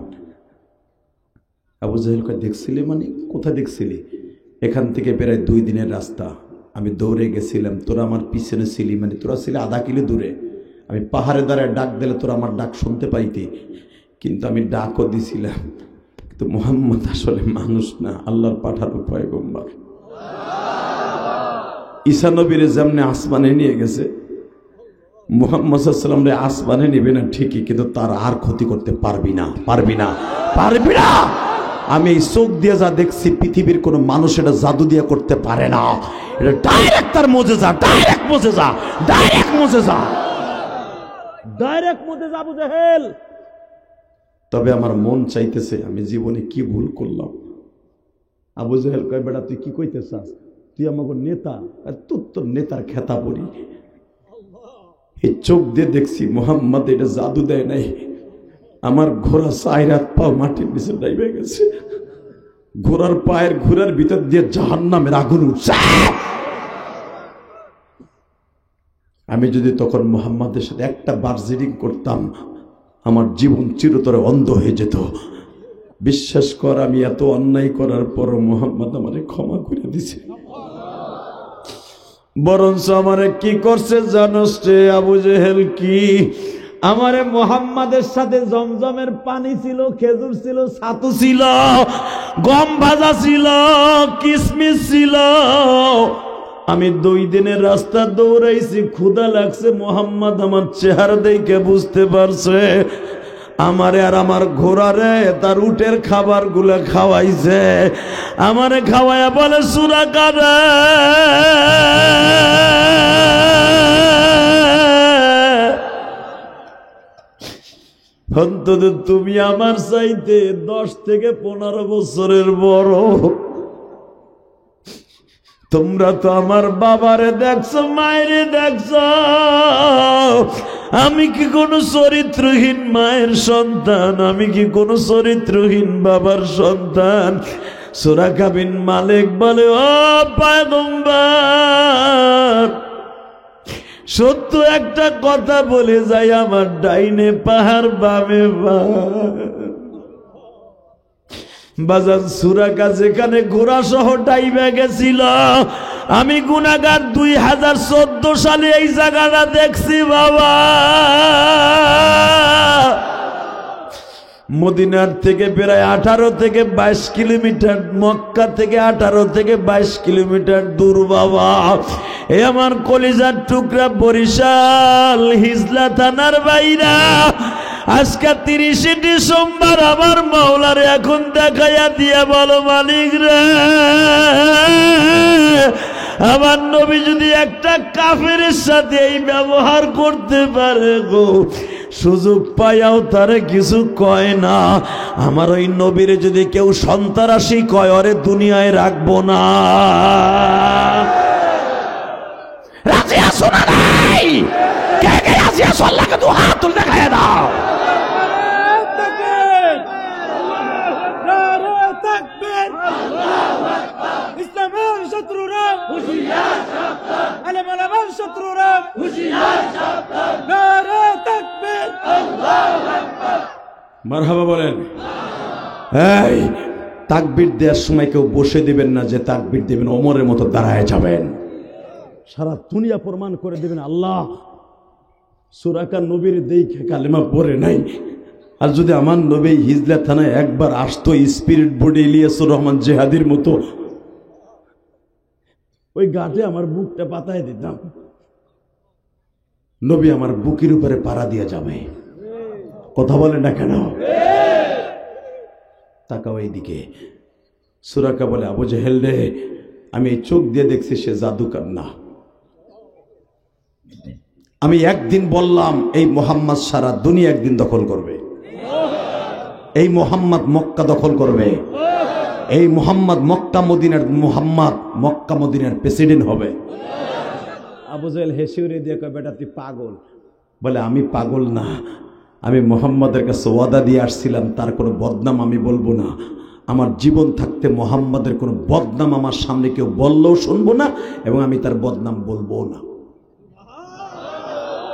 আবু জেহেল কয় দেখছিলি মানে? কোথায় দেখছিলি? এখান থেকে প্রায় 2 দিনের রাস্তা, আমি দৌড়ে গেছিলাম, তোরা আমার পিছনে ছিলি, মানে তোরা ছিলি আধা কিলো দূরে। আমি পাহাড়ে দাঁড়ায় ডাক দিলে তোরা আমার ডাক শুনতে পাইতি, কিন্তু আমি ডাকও দিছিলাম। কিন্তু মুহাম্মদ আসলে মানুষ না, আল্লাহর পাঠানো পয়গম্বর। ঈসা নবীরে যেমনে আসমানে নিয়ে গেছে, মুহাম্মদ সাল্লাল্লাহু আলাইহি ওয়াসাল্লাম রে আসমানে নিবে না ঠিকই, কিন্তু তার আর ক্ষতি করতে পারবি না, পারবি না, পারবি না। আমি এই চোখ দিয়ে যা দেখছি, পৃথিবীর কোনো মানুষ এটা জাদু দিয়ে করতে পারে না। এটা ডাইরেক্ট তার মুজিজা, ডাইরেক্ট মুজিজা, ডাইরেক্ট মুজিজা, ডাইরেক্ট মুজিজা আবু জেহেল। তবে আমার মন চাইতেছে আমি জীবনে কি ভুল করলাম। আবু জেহেল কয়, বেটা তুই কি কইতে চাস? তুই আমাকে নেতা, আর তোর নেতার খেতা পড়ি। এই চোখ দিয়ে দেখছি মুহাম্মদ এটা জাদু দেয় নাই, আমার ঘোড়া 4 হাত পাও মাটির নিচে ডাইবে গেছে, ঘোড়ার পায়ের ঘোড়ার ভিতর দিয়ে জাহান্নামের আগুন উঠছে। আমি যদি তখন মুহাম্মাদের সাথে একটা বার্জিডিং করতাম, আমার জীবন চিরতরে অন্ধ হয়ে যেত। বিশ্বাস কর, আমি এত অন্যায় করার পরও মুহাম্মদ আমারে ক্ষমা করে দিছে। বরঞ্চ আমারে কি করছে জানোস রে আবু জেহেল? কি আমারে মুহাম্মাদের সাথে জমজমের পানি ছিল, খেজুর ছিল, ছাতু ছিল, গম ভাজা ছিল, কিশমিশ ছিল। আমি 2 দিনের রাস্তা দৌড়াইছি, ক্ষুধা লাগছে। মুহাম্মদ আমার চেহারা দেখে বুঝতে পারছে আমারে আর আমার ঘোড়ারে তার উটের খাবার গুলা খাওয়াইছে। আমারে খাওয়াইয়া বলে সুরাকা রে, অন্তত তুমি আমার চাইতে 10 থেকে 15 বছরের বড়। তোমরা তো আমার বাবারে দেখছো, মায়েরে দেখছো, আমি কি কোনো চরিত্রহীন মায়ের সন্তান? আমি কি কোনো চরিত্রহীন বাবার সন্তান? সুরাকা বিন মালিক বলে, ও পয়গম্বর, সত্য একটা কথা বলে যাই, আমার ডাইনে পাহাড় বামে বাজার সুরাকা যেখানে ঘোড়া সহ ডাইবে গেছিল, আমি গুনাহগার 2014 সালে এই জায়গাটা দেখছি বাবা। মদিনার থেকে প্রায় 18 থেকে 22 কিলোমিটার, মক্কা থেকে 18 থেকে 22 কিলোমিটার দূর বাবা। এ আমার কলিজার টুকরা বরিশাল হিজলা থানার বাইরা, আজকে 30 ডিসেম্বর আমার মাওলারে এখন দেখাইয়া দিয়া বলো, মালিক রে, আমার নবী যদি একটা কাফেরের সাথে এই ব্যবহার করতে পারে গো, সুযোগ পাইয়াও তারে কিছু কয় না। আমার ওই নবীরে যদি কেউ সন্ত্রাসী কয়, ওরে দুনিয়ায় রাখবো না। রাজি আছো না নাই? কে কে রাজি আছো? আল্লাহকে দু হাত তুলে দেখায় দাও। ইসলামের শত্রুরা হুঁশিয়ার, সাবধান। আলেমের শত্রুরা হুঁশিয়ার, সাবধান। নারে তাকবীর, আল্লাহু আকবার। মারহাবা বলেন। এই তাকবীর দেওয়ার সময় কেউ বসে দিবেন না যে তাকবীর দিবেন, ওমরের মতো দাঁড়ায় যাবেন। সারা দুনিয়া প্রমাণ করে দিবেন আল্লাহ সুরাকা নবীর দেখে কালেমা পড়ে নাই। আর যদি আমার নবী হিজলা থানায় একবার আসতো স্পিরিট বডি ইলিয়াসুর রহমান জেহাদির মতো, ওই গাটে আমার বুকটা পাতায় দিতাম, নবী আমার বুকের উপরে পাড়া দিয়ে যাবে। কথা বলে না কেন? তাকাও এইদিকে। সুরাকা বলে, আবু জেহেল রে, আমি এই চোখ দিয়ে দেখছি সে জাদুকর না। আমি একদিন বললাম এই মোহাম্মদ সারা দুনিয়া একদিন দখল করবে, এই মোহাম্মদ মক্কা দখল করবে, এই মোহাম্মদ মক্কা মদিনার প্রেসিডেন্ট হবে। আবু জেহেল হেসে উড়িয়ে দিয়ে কয়, বেটা তুই পাগল। বলে, আমি পাগল না, আমি মোহাম্মদের কাছে ওয়াদা দিয়ে আসছিলাম, তার কোনো বদনাম আমি বলবো না। আমার জীবন থাকতে মোহাম্মদের কোনো বদনাম আমার সামনে কেউ বললেও শুনবো না, এবং আমি তার বদনাম বলবো না।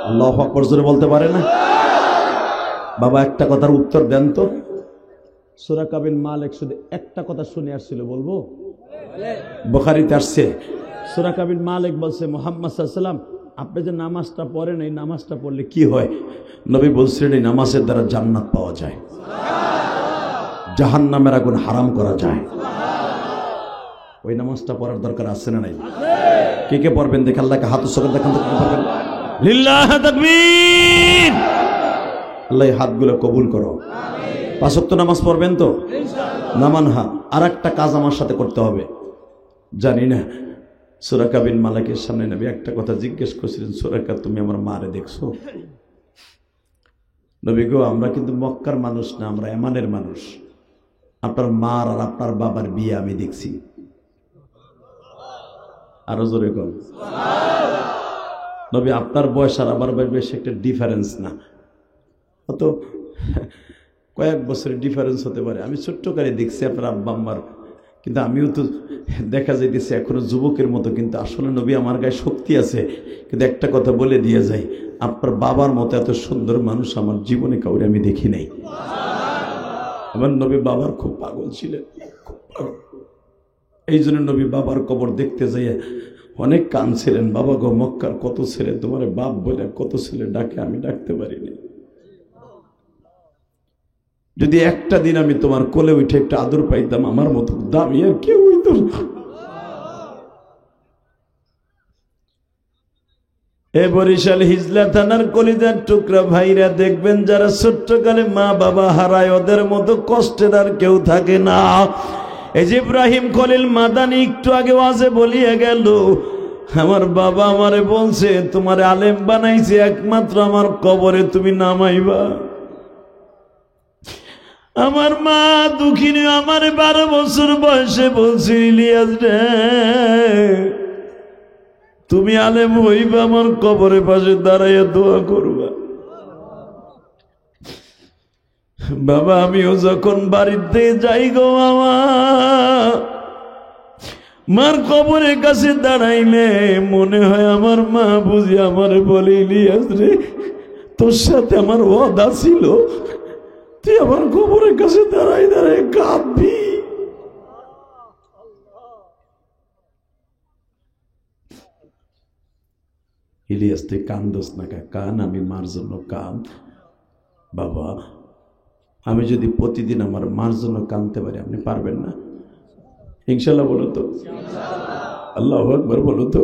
আল্লাহু আকবার জোরে বলতে পারে না? বাবা একটা কথার উত্তর দেন তো। সুরাকা বিন মালিক শুধু একটা কথা শুনে আসছিল, বলবো? বুখারীতে আসছে, সুরাকা বিন মালিক বলছে, মুহাম্মদ সাল্লাল্লাহু আলাইহি ওয়াসাল্লাম, আপনি যে নামাজটা পড়েন, এই নামাজটা পড়লে কি হয়? নবী বলছিলেন, এই নামাজের দ্বারা জান্নাত পাওয়া যায়, জাহান্নামের আগুন হারাম করা যায়। ওই নামাজটা পড়ার দরকার আছে না নাই? কে কে পড়বেন দেখে আল্লাহকে হাত উৎসর্গ দেখান তো, পড়বেন? লিল্লাহ তাকবীর। আল্লাহ হাতগুলো কবুল করো। 5 ওয়াক্ত নামাজ পড়বেন তো? নামান হাত। আর একটা কাজ আমার সাথে করতে হবে, জানি না। সুরাকা বিন মালিকের সামনে নবী একটা কথা জিজ্ঞেস করেছিলেন, সুরাকা তুমি আমার মারে দেখছো? নবী গো, আমরা কিন্তু মক্কার মানুষ না, আমরা ইয়ামানের মানুষ। আপনার মার আর আপনার বাবার বিয়ে আমি দেখছি। আরো জোরে কর। নবী, আপনার বয়স আর আমার বয়স বেশ একটা ডিফারেন্স না, অত কয়েক বছরের ডিফারেন্স হতে পারে। আমি ছোট্টকালে দেখছি আপনার আব্বা আম্মার, কিন্তু আমিও তো দেখা যাইতেছে এখনো যুবকের মতো, কিন্তু আসলে নবী আমার গায়ে শক্তি আছে। কিন্তু একটা কথা বলে দিয়ে যাই, আপনার বাবার মতো এত সুন্দর মানুষ আমার জীবনে কাউরে আমি দেখি নাই। আমার নবী বাবার খুব পাগল ছিলেন, খুব পাগল। এই জন্য নবী বাবার কবর দেখতে যাইয়া অনেক কাঁদছিলেন। বাবা গো, মক্কার কত ছেলে তোমার বাপ বলে কত ছেলে ডাকে, আমি ডাকতে পারিনি। যদি একটা দিন আমি তোমার কোলে উঠে একটা আদর পাইতাম, আমার মতো দামি আর কেউ হইতো না। এ বরিশাল হিজলা থানার কলিজার টুকরা ভাইরা দেখবেন যারা ছোট্টকালে মা বাবা হারায় ওদের মতো কষ্টের আর কেউ থাকে না। এই যে ইব্রাহিম খলিল মাদানি একটু আগে ওয়াজে বলিয়ে গেল, আমার বাবা আমারে বলছে তোমার আলেম বানাইছে একমাত্র আমার কবরে তুমি নামাইবা। আমার মা দুঃখিনী আমার 12 বছর বয়সে বলছে, ইলিয়াস রে তুমি আলেম হইবা, আমার কবরের পাশে দাঁড়াইয়া দোয়া করবা। বাবা আমিও যখন বাড়িতে যাই গো মামা, মার কবরের কাছে দাঁড়াইলে মনে হয় আমার মা বুঝি আমার বলে, ইলিয়াস রে তোর সাথে আমার ওয়াদা ছিল, তুই আমার কবরের কাছে দাঁড়াই দাঁড়াই কাঁদবি। ইলিয়াস তুই কান্দোস না, কান আমি মার জন্য কান। বাবা আমি যদি প্রতিদিন আমার মার জন্য কাঁদতে পারি, আপনি পারবেন না? ইনশাল্লাহ বলো তো, আল্লাহু আকবার বলো তো।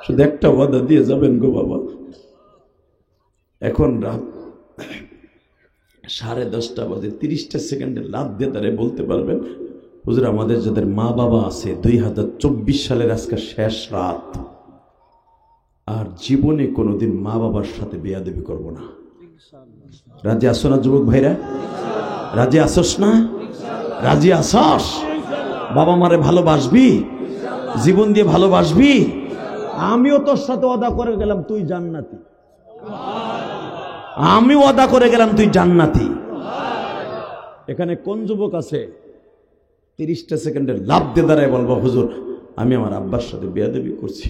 শুধু একটা ওয়াদা দিয়ে যাবেন গো বাবা। এখন রাত 10:30 বাজে, 30টা সেকেন্ডে লাভ দিয়ে তারা বলতে পারবেন, হুজুর আমাদের যাদের মা বাবা আছে 2024 সালের আজকে শেষ রাত, আর জীবনে কোনোদিন মা বাবার সাথে বেয়াদবি করব না। রাজি আসো না যুবক ভাইরা? রাজি আসস না? রাজি আসস? বাবা মারে ভালোবাসবি, জীবন দিয়ে ভালোবাসবি? আমিও তোর সাথে ওয়াদা করে গেলাম তুই জান্নাতি। আমি ওয়াদা করে গেলাম তুই জান্নাতি। এখানে কোন যুবক আছে 30টা সেকেন্ডে লাভ দিয়ে দাঁড়ায় বলবো, হুজুর আমি আমার আব্বার সাথে বেয়াদবি করছি,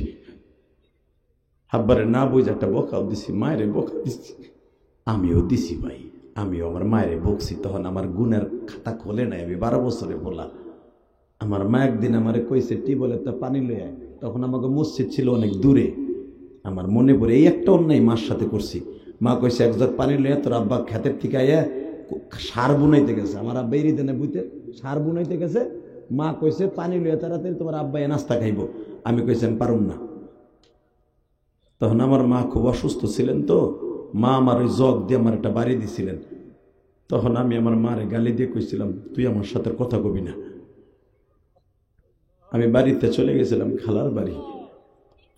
আব্বারে না বুঝে একটা বকাও দিছি, মায়েরে বকা দিচ্ছি। আমিও দিছি ভাই, আমিও আমার মায়েরে বকছি, তখন আমার গুণের খাতা খোলে নাই, আমি 12 বছরে বলা। আমার মা একদিন আমারে কইছে টিবলে তো পানি লয়ে আয়, তখন আমাকে মসজিদ ছিল অনেক দূরে। আমার মনে পড়ে এই একটা অন্যায় মার সাথে করছি। মা কইছে এক জগ পানি লয়ে তোর আব্বা খেতের থেকে আইয়া সার বুনাইতে গেছে, আমার আব্বা এরি দেনে বুঝতে সার বুনাইতে গেছে। মা কইছে পানি লয়ে তাড়াতাড়ি তোমার আব্বা এ নাস্তা খাইব। আমি কইছি আমি পারুম না। তখন আমার মা খুব অসুস্থ ছিলেন, তো মা আমার ওই জগ দিয়ে আমার একটা বাড়ি দিছিলেন। তখন আমি আমার মারে গালি দিয়ে কইছিলাম তুই আমার সাথে কথা কবি না। আমি বাড়িতে চলে গেছিলাম, খালার বাড়ি।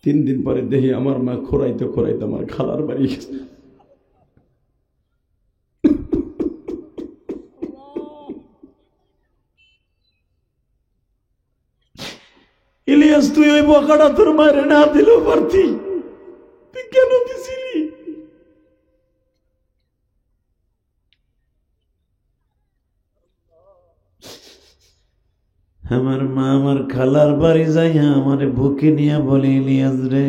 3 দিন পরে দেখি আমার মা খোরাইতে খোরাইতে আমার খালার বাড়ি গেছে। ইলিয়াস তুই ওই বকাটা তোর মায়ের না দিলেও পারতি, তুই কেন দিছিলি? আমার মা আমার খালার বাড়ি যাইয়া আমারে বুকে নিয়ে বলে, ইলিয়াস রে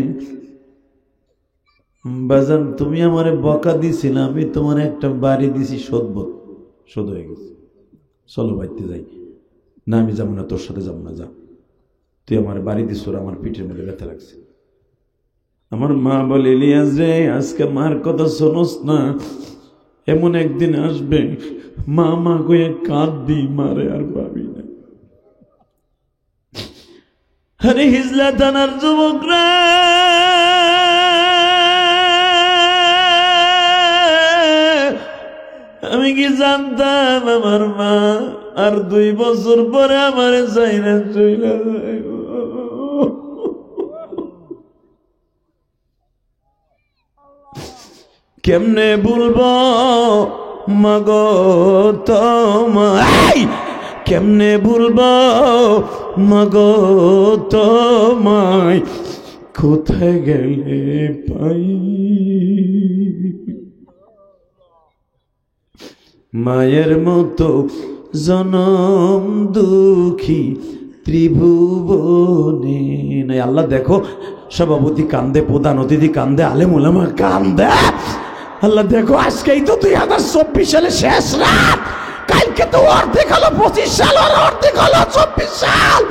বাজান তুমি আমারে বকা দিছিল, আমি তোমার একটা বাড়ি দিছি, শোধ হয়ে গেছে, চলো বাড়িতে যাই। না আমি যাবো না, তোর সাথে যাবো না, যা তুই আমার বাড়ি দিস, ওরা আমার পিঠের মধ্যে ব্যথা লাগছে। আমার মা বলে, ইলিয়াস রে আজকে মার কথা শোনস না, এমন একদিন আসবে মা মা কয়ে কাঁদবি, মারে আর পাবি না। আরে হিজলা থানার যুবকরা, আমি কি জানতাম আমার মা আর 2 বছর পরে আমার চাইনা চইলা যাইব। কেমনে বলবো মাগো তোমায়, কেমনে বলবো মাগো তোমায়, কোথায় গেলে পাই। মায়ের মতো জনম দুঃখী ত্রিভুবনে নাই। আল্লাহ দেখো সভাপতি কান্দে, প্রধান অতিথি কান্দে, আলেম ওলামা কান্দে। আল্লাহ দেখো আজকেই তো 2024 সালে শেষ রাত, কালকে তো অর্ধেক হলো 25 সাল, আর অর্ধেক হলো 24 সাল।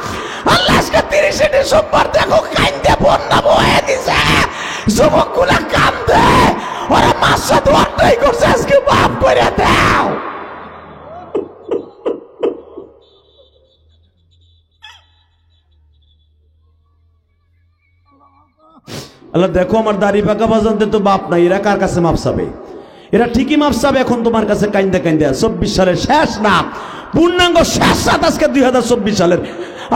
আল্লাহ আজকে 30 ডিসেম্বর দেখো কান্দে বন্যা বয়ে দিছে, যুবকগুলা কান্দে, ওরা মার সাথে অন্যায় করছে, আজকে মাফ করে দাও। আল্লাহ দেখো আমার দাড়ি পাকা বাজানতে তো বাপ নাই, এরা কার কাছে মাপ চাবে? এরা ঠিকই মাপ চাবে এখন তোমার কাছে কাইন্দে কাইন্দে। 24 সালের শেষ রাত, পূর্ণাঙ্গ শেষ রাত আজকে 2024 সালের।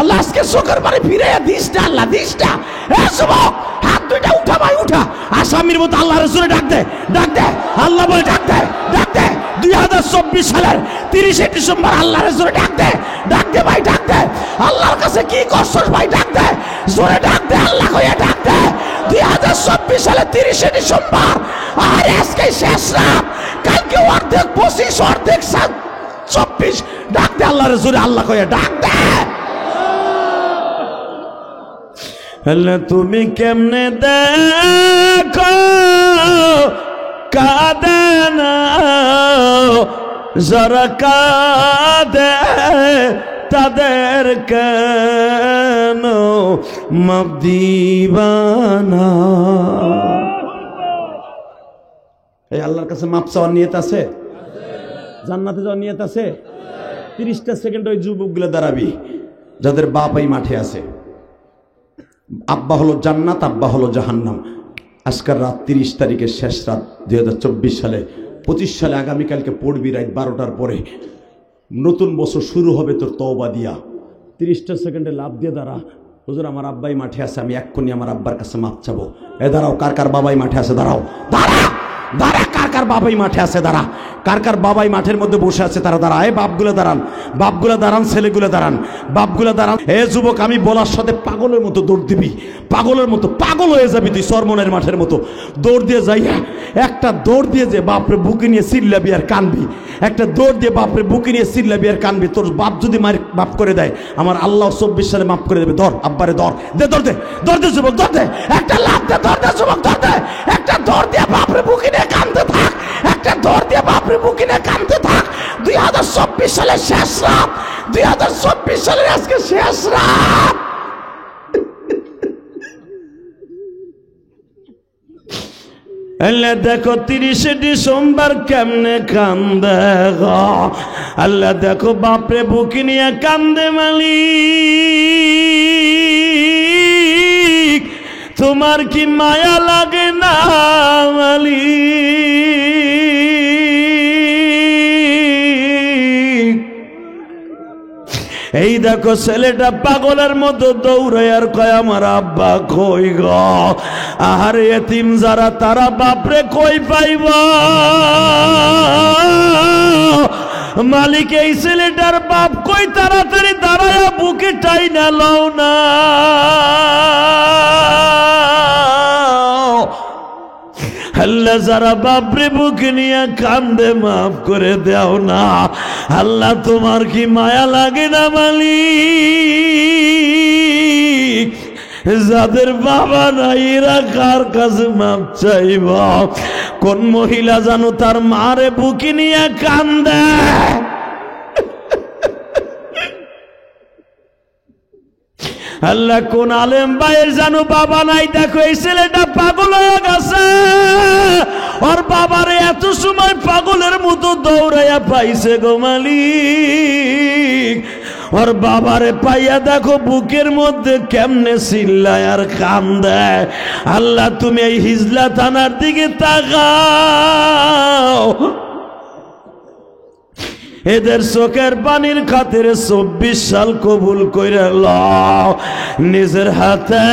আল্লাহ আজকে চোখের বাড়ি ফিরে দিস না আল্লাহ, দিস না। যুবক হাত দুইটা উঠা ভাই উঠা, আসামির মতো আল্লাহ রাসূলে ডাক দে, ডাক দে। আল্লাহ বলে ডাক দে, ডাক দে। 2024 সালের 30 ডিসেম্বর আল্লাহ রাসূলে ডাক দে, ডাক দে ভাই, ডাক দে। আল্লাহর কাছে কি করছস ভাই, ডাক দে, জোরে ডাক দে, আল্লাহ কইয়া ডাক দে। 2024 সালের 30 ডিসেম্বর, আর আজকে শেষ রাত, কালকে অর্ধেক 25 অর্ধেক 24, ডাক দে আল্লাহ রাসূলে, আল্লাহ কইয়া ডাক দে। আল্লাহ তুমি কেমনে দেখো কাঁদে না যারা কাঁদে তাদের কেন মাপ দিবা না? এই আল্লাহর কাছে মাপ চাওয়ার নিয়ত আছে, জান্নাতে যাওয়ার নিয়ত আছে। 30টা সেকেন্ড ওই যুবকগুলো দাঁড়াবি যাদের বাপ এই মাঠে আছে। আব্বা হলো জান্নাত, আব্বা হলো জাহান্নাম। আজকের রাত 30 তারিখের শেষ রাত 2024 সালে, 25 সালে আগামীকালকে পড়বি রাত 12টার পরে। নতুন বছর শুরু হবে তোর তওবা দিয়া। 30টা সেকেন্ডে লাভ দিয়ে দাঁড়া, হুজুর আমার আব্বাই মাঠে আছে, আমি এক্ষুনি আমার আব্বার কাছে মাপ চাবো। দাঁড়াও, কার কার বাবাই মাঠে আছে? দাঁড়াও, দাঁড়া দাঁড়া, কার কার বাবাই মাঠে আছে? দাঁড়া, কার কার বাবাই মাঠের মধ্যে বসে আছে তারা দাঁড়া। এ বাপগুলো দাঁড়ান, বাপগুলো দাঁড়ান, ছেলেগুলো দাঁড়ান, বাপগুলো দাঁড়ান। এ যুবক আমি বলার সাথে পাগলের মতো দৌড় দিবি, পাগলের মতো পাগল হয়ে যাবি তুই, সরমনের মাঠের মতো দৌড় দিয়ে যাইয়া একটা দৌড় দিয়ে যে বাপরে বুকে নিয়ে চিল্লাবি আর কানবি, একটা দৌড় দিয়ে বাপরে বুকে নিয়ে চিল্লাবি আর কানবি। তোর বাপ যদি মাফ করে দেয়, আমার আল্লাহ 24 সালে মাফ করে দেবে। ধর আব্বারে, ধর দে, দৌড় দে, দৌড় দে যুবক, দৌড় দে, একটা লাফ দে, দৌড় দে যুবক, দৌড় দে, একটা দৌড় দিয়ে বাপরে বুকে নিয়ে কানতে থাক, একটা দৌড় দিয়ে বাপরে বুকে নিয়ে কানতে থাক। 2024 সালের শেষ রাত, 2024 সালের আজকে শেষ রাত। আল্লাহ দেখো 30 ডিসেম্বর কেমনে কান্দে গো। আল্লাহ দেখো বাপরে বুকে নিয়ে কান্দে মালিক, তোমার কি মায়া লাগে না মালিক? এই দেখো ছেলেটা পাগলের মতো দৌড়ায় আর কয় আমার আব্বা কই গো। আহারে এতিম যারা তারা বাপরে কই পাইব? মালিক এই ছেলেটার বাপ কই, তাড়াতাড়ি দাঁড়ায় বুকে টাইনা লও না। আল্লাহ যারা বাপরে বুকে নিয়ে কান্দে মাফ করে দাও না। আল্লাহ তোমার কি মায়া লাগে না মালিক? যাদের বাবা নাই এরা কার কাছে মাপ চাইব? কোন মহিলা জানো তার মারে বুকে নিয়ে কান্দে? আল্লাহ কোন আলেম ভাইয়ের জানো বাবা নাই? দেখো এই ছেলেটা পাগল হয়ে গেছে, ওর বাবারে এত সময় পাগলের মতো দৌড়াইয়া পাইছে গো মালিক। ওর বাবারে পাইয়া দেখো বুকের মধ্যে কেমনে চিল্লায় আর কান্দে। আল্লাহ তুমি এই হিজলা থানার দিকে তাকাও, এদের চোখের পানির খাতিরে 24 সাল কবুল কইরা লও। নিজের হাতে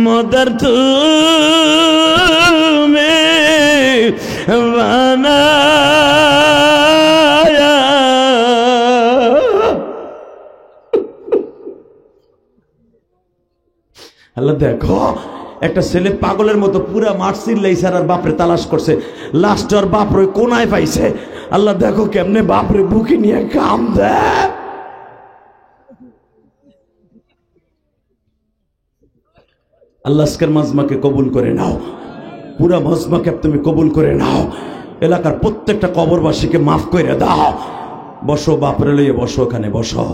মদের তুমি বানায়া। আল্লাহ দেখো একটা ছেলে পাগলের মতো পুরা মাঠ চিল্লাইছে আর বাপরে তালাশ করছে, লাস্ট ওর বাপরে কোনায় পাইছে। আল্লাহ দেখো কেমনে বাপরে বুকে নিয়ে কান্দে। আল্লাহ আজকের মাজমাকে কবুল করে নাও, পুরা মাজমাকে তুমি কবুল করে নাও। এলাকার প্রত্যেকটা কবরবাসীকে মাফ করে দাও। বসো বাপরে লইয়ে বসো, ওখানে বসো।